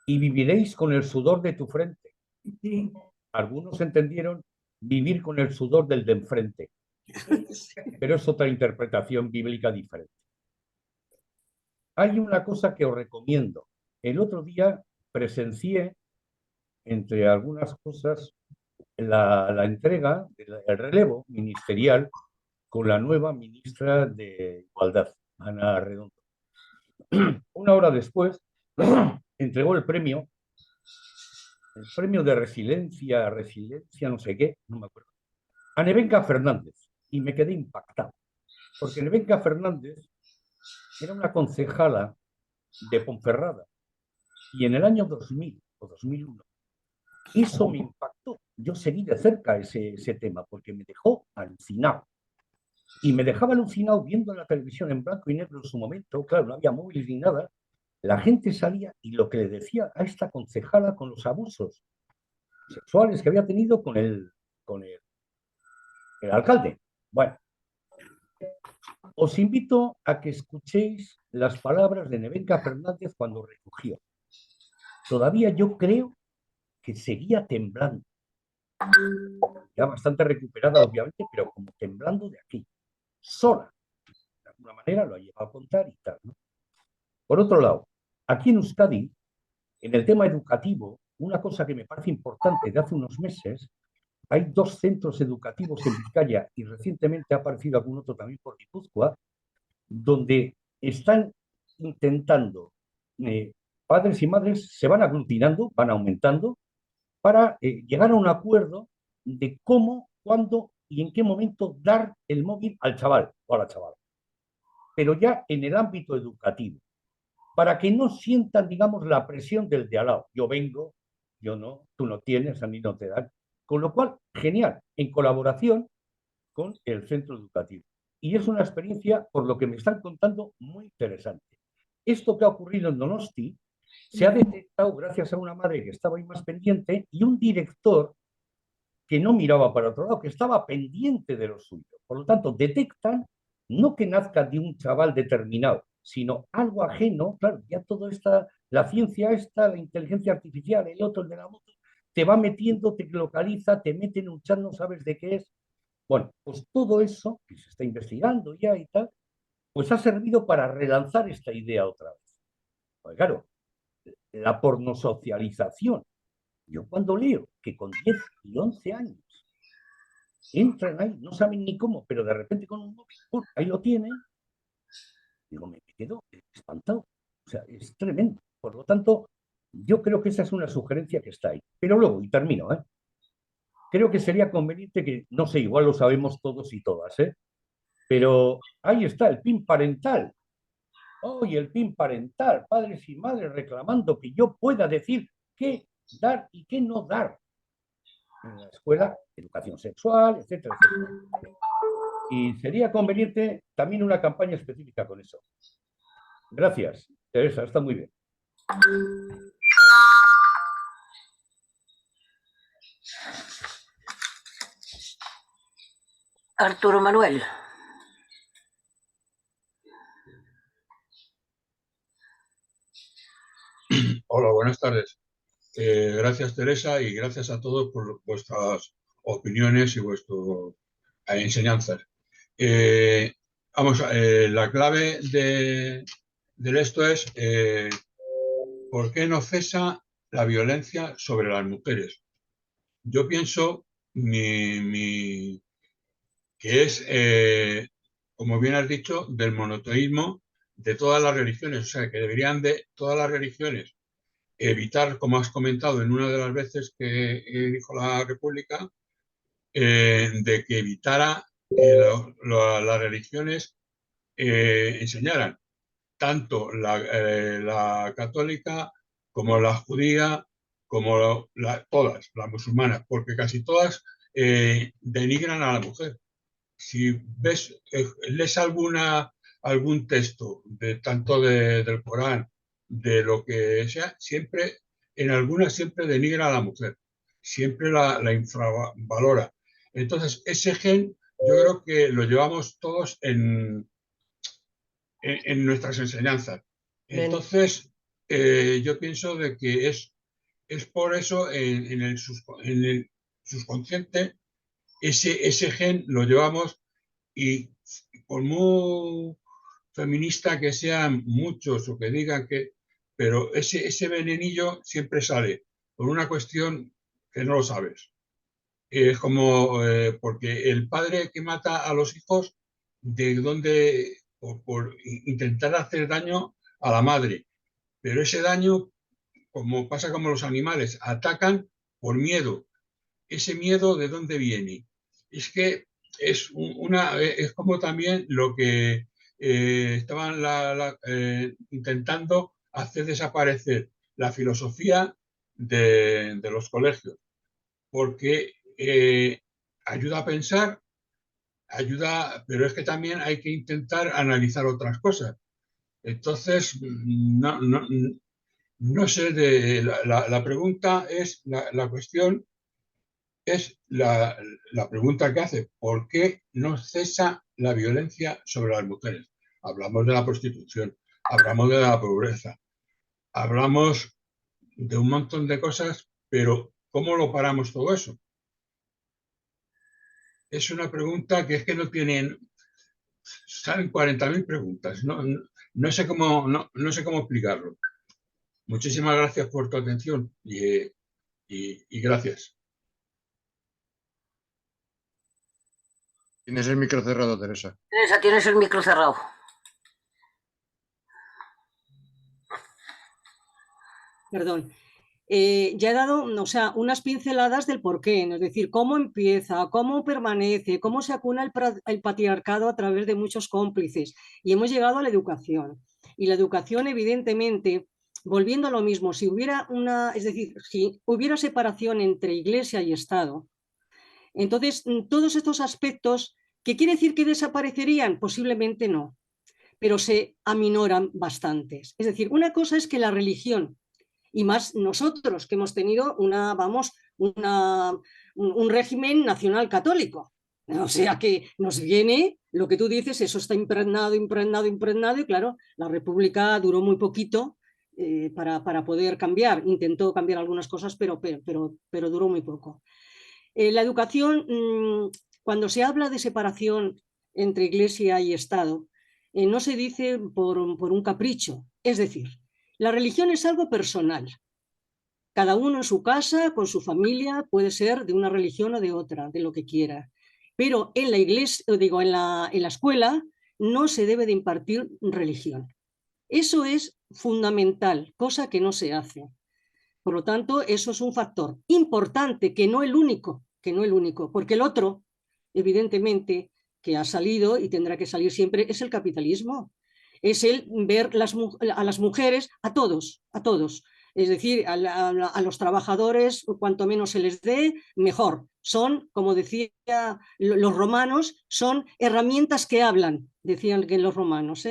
S10: Y viviréis con el sudor de tu frente.
S6: Sí.
S10: Algunos entendieron vivir con el sudor del de enfrente, pero es otra interpretación bíblica diferente. Hay una cosa que os recomiendo. El otro día presencié, entre algunas cosas, la entrega, el relevo ministerial con la nueva ministra de Igualdad, Ana Redondo. Una hora después, entregó el premio de resiliencia, no sé qué, no me acuerdo, a Nevenka Fernández. Y me quedé impactado, porque Nevenka Fernández era una concejala de Ponferrada, y en el año 2000 o 2001, eso me impactó. Yo seguí de cerca ese tema, porque me dejó alucinado. Y me dejaba alucinado viendo en la televisión en blanco y negro en su momento, claro, no había móviles ni nada, la gente salía y lo que le decía a esta concejala con los abusos sexuales que había tenido con el alcalde. Bueno, os invito a que escuchéis las palabras de Nevenka Fernández cuando recogió. Todavía yo creo que seguía temblando. Ya bastante recuperada, obviamente, pero como temblando de aquí, sola. De alguna manera lo ha llevado a contar y tal, ¿no? Por otro lado, aquí en Euskadi, en el tema educativo, una cosa que me parece importante de hace unos meses, hay 2 centros educativos en Vizcaya y recientemente ha aparecido algún otro también por Guipúzcoa, donde están intentando, padres y madres se van aglutinando, van aumentando, para llegar a un acuerdo de cómo, cuándo y en qué momento dar el móvil al chaval o a la chavala. Pero ya en el ámbito educativo, para que no sientan, digamos, la presión del de al lado. Yo vengo, yo no, tú no tienes, a mí no te dan. Con lo cual, genial, en colaboración con el centro educativo. Y es una experiencia, por lo que me están contando, muy interesante. Esto que ha ocurrido en Donosti se ha detectado gracias a una madre que estaba ahí más pendiente y un director que no miraba para otro lado, que estaba pendiente de lo suyo. Por lo tanto, detectan no que nazca de un chaval determinado, sino algo ajeno. Claro, ya todo está, la ciencia esta, la inteligencia artificial, el otro, el de la moto, te va metiendo, te localiza, te mete en un chat, no sabes de qué es. Bueno, pues todo eso, que se está investigando ya y tal, pues ha servido para relanzar esta idea otra vez. Pues claro, la pornosocialización. Yo cuando leo que con 10 y 11 años entran ahí, no saben ni cómo, pero de repente con un móvil, ahí lo tienen, digo, me quedo espantado. O sea, es tremendo. Por lo tanto, yo creo que esa es una sugerencia que está ahí. Pero luego, y termino, creo que sería conveniente que, no sé, igual lo sabemos todos y todas, pero ahí está el PIN parental. Oye, el PIN parental, padres y madres reclamando que yo pueda decir qué dar y qué no dar en la escuela, educación sexual, etcétera, etcétera. Y sería conveniente también una campaña específica con eso. Gracias, Teresa, está muy bien.
S1: Arturo Manuel.
S11: Hola, buenas tardes. Gracias, Teresa, y gracias a todos por vuestras opiniones y vuestras enseñanzas. Vamos, la clave de esto es ¿por qué no cesa la violencia sobre las mujeres? Yo pienso que es, como bien has dicho, del monoteísmo de todas las religiones. O sea, que deberían de todas las religiones evitar, como has comentado en una de las veces que dijo la República, de que evitara las religiones enseñaran tanto la católica como la judía, como todas, las musulmanas, porque casi todas denigran a la mujer. Si ves, lees algún texto, tanto del Corán, de lo que sea, siempre, en algunas siempre denigra a la mujer, siempre la infravalora. Entonces, ese gen yo creo que lo llevamos todos en nuestras enseñanzas.
S8: Bien.
S11: Entonces, yo pienso de que es por eso en el subconsciente ese gen lo llevamos, y por muy feminista que sean muchos o que digan que, pero ese venenillo siempre sale por una cuestión que no lo sabes. Es como, porque el padre que mata a los hijos, ¿de dónde? Por intentar hacer daño a la madre. Pero ese daño, como pasa como los animales, atacan por miedo. ¿Ese miedo de dónde viene? Es que es como también lo que estaban intentando hacer desaparecer la filosofía de los colegios, porque ayuda a pensar, pero es que también hay que intentar analizar otras cosas. Entonces, no sé, la pregunta es, la cuestión es la pregunta que hace: ¿por qué no cesa la violencia sobre las mujeres? Hablamos de la prostitución, hablamos de la pobreza, hablamos de un montón de cosas, pero ¿cómo lo paramos todo eso? Es una pregunta que es que no tienen, salen 40.000 preguntas, no sé cómo explicarlo. Muchísimas gracias por tu atención y gracias.
S7: Tienes el micro cerrado, Teresa.
S1: Teresa, tienes el micro cerrado.
S3: Perdón. Ya he dado, o sea, unas pinceladas del porqué, es decir, cómo empieza, cómo permanece, cómo se acuna el patriarcado a través de muchos cómplices. Y hemos llegado a la educación. Y la educación, evidentemente, volviendo a lo mismo, si hubiera si hubiera separación entre Iglesia y Estado, entonces todos estos aspectos, ¿qué quiere decir que desaparecerían? Posiblemente no, pero se aminoran bastantes. Es decir, una cosa es que la religión, y más nosotros que hemos tenido un régimen nacional católico. O sea que nos viene, lo que tú dices, eso está impregnado, y claro, la República duró muy poquito para poder cambiar. Intentó cambiar algunas cosas, pero duró muy poco. La educación, cuando se habla de separación entre Iglesia y Estado, no se dice por un capricho. Es decir, la religión es algo personal. Cada uno en su casa, con su familia, puede ser de una religión o de otra, de lo que quiera. Pero en la iglesia, en la escuela, no se debe de impartir religión. Eso es fundamental, cosa que no se hace. Por lo tanto, eso es un factor importante, que no el único, porque el otro, evidentemente, que ha salido y tendrá que salir siempre, es el capitalismo. Es el ver a las mujeres, a todos, es decir, a los trabajadores, cuanto menos se les dé, mejor. Son, como decía los romanos, son herramientas que hablan, decían que los romanos.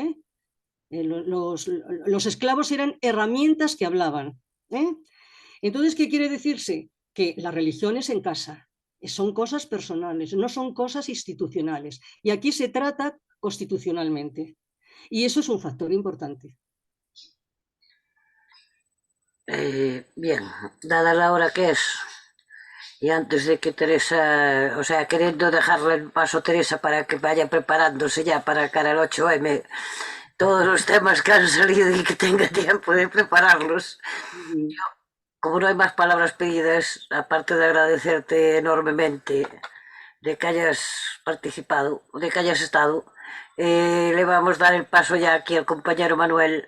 S3: Los esclavos eran herramientas que hablaban. Entonces, ¿qué quiere decirse? Que la religión es en casa, son cosas personales, no son cosas institucionales. Y aquí se trata constitucionalmente. Y eso es un factor importante.
S1: Bien, dada la hora que es, y antes de que Teresa, o sea, queriendo dejarle el paso a Teresa para que vaya preparándose ya para cara al 8M, todos los temas que han salido y que tenga tiempo de prepararlos. Yo, como no hay más palabras pedidas, aparte de agradecerte enormemente de que hayas participado, de que hayas estado, le vamos a dar el paso ya aquí al compañero Manuel.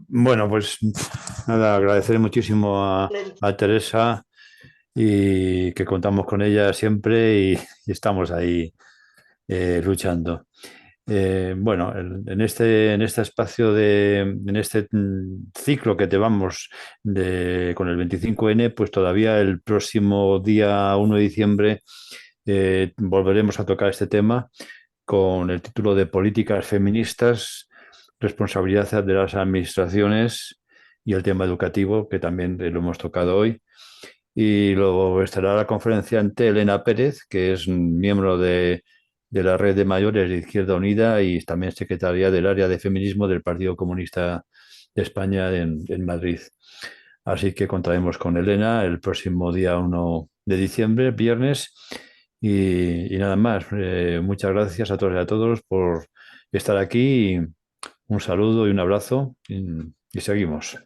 S2: Bueno, pues nada, agradecer muchísimo a Teresa, y que contamos con ella siempre y estamos ahí luchando. Bueno, en este espacio, en este ciclo que llevamos con el 25N, pues todavía el próximo día 1 de diciembre volveremos a tocar este tema con el título de Políticas feministas, responsabilidad de las administraciones y el tema educativo, que también lo hemos tocado hoy. Y luego estará la conferenciante Elena Pérez, que es miembro de de la Red de Mayores de Izquierda Unida y también secretaria del área de feminismo del Partido Comunista de España en Madrid. Así que contaremos con Elena el próximo día 1 de diciembre, viernes. Y nada más. Muchas gracias a todos y a todos por estar aquí. Un saludo y un abrazo. Y seguimos.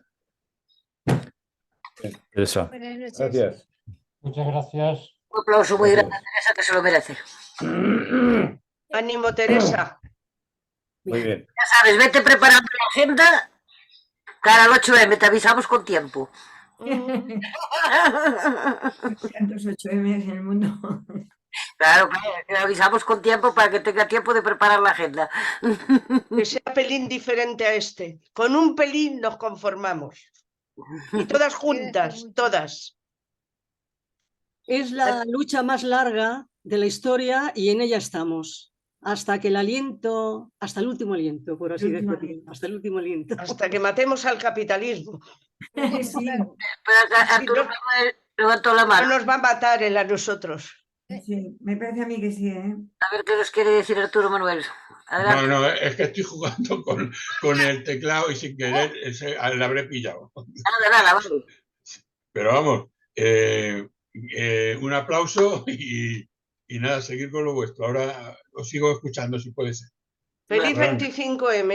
S2: Teresa.
S12: Buenas noches.
S10: Gracias.
S13: Muchas gracias.
S1: Un aplauso muy
S10: Gracias.
S1: grande a Teresa, que se lo merece.
S8: Ánimo, Teresa.
S10: Muy bien.
S1: Ya sabes, vete preparando la agenda. Cara al 8M, te avisamos con tiempo.
S6: Tantos 8M en el mundo.
S1: Claro, te avisamos con tiempo para que tenga tiempo de preparar la agenda.
S8: Que sea pelín diferente a este. Con un pelín nos conformamos. Y todas juntas, todas.
S3: Es la lucha más larga de la historia y en ella estamos. Hasta que el aliento, hasta el último aliento, por así decirlo. Hasta el último aliento.
S8: Hasta que matemos al capitalismo.
S6: Sí,
S1: Pero Arturo Manuel levantó la
S8: No
S1: mano.
S8: nos va a matar él a nosotros.
S6: sí, me parece a mí que sí, ¿eh?
S1: A ver qué nos quiere decir Arturo Manuel. Adelante.
S11: No, es que estoy jugando con el teclado y sin querer le habré pillado.
S1: Nada, vale.
S11: Pero vamos, un aplauso y nada, seguir con lo vuestro. Ahora os sigo escuchando si puede ser.
S8: Feliz
S10: Bueno.
S8: 25M.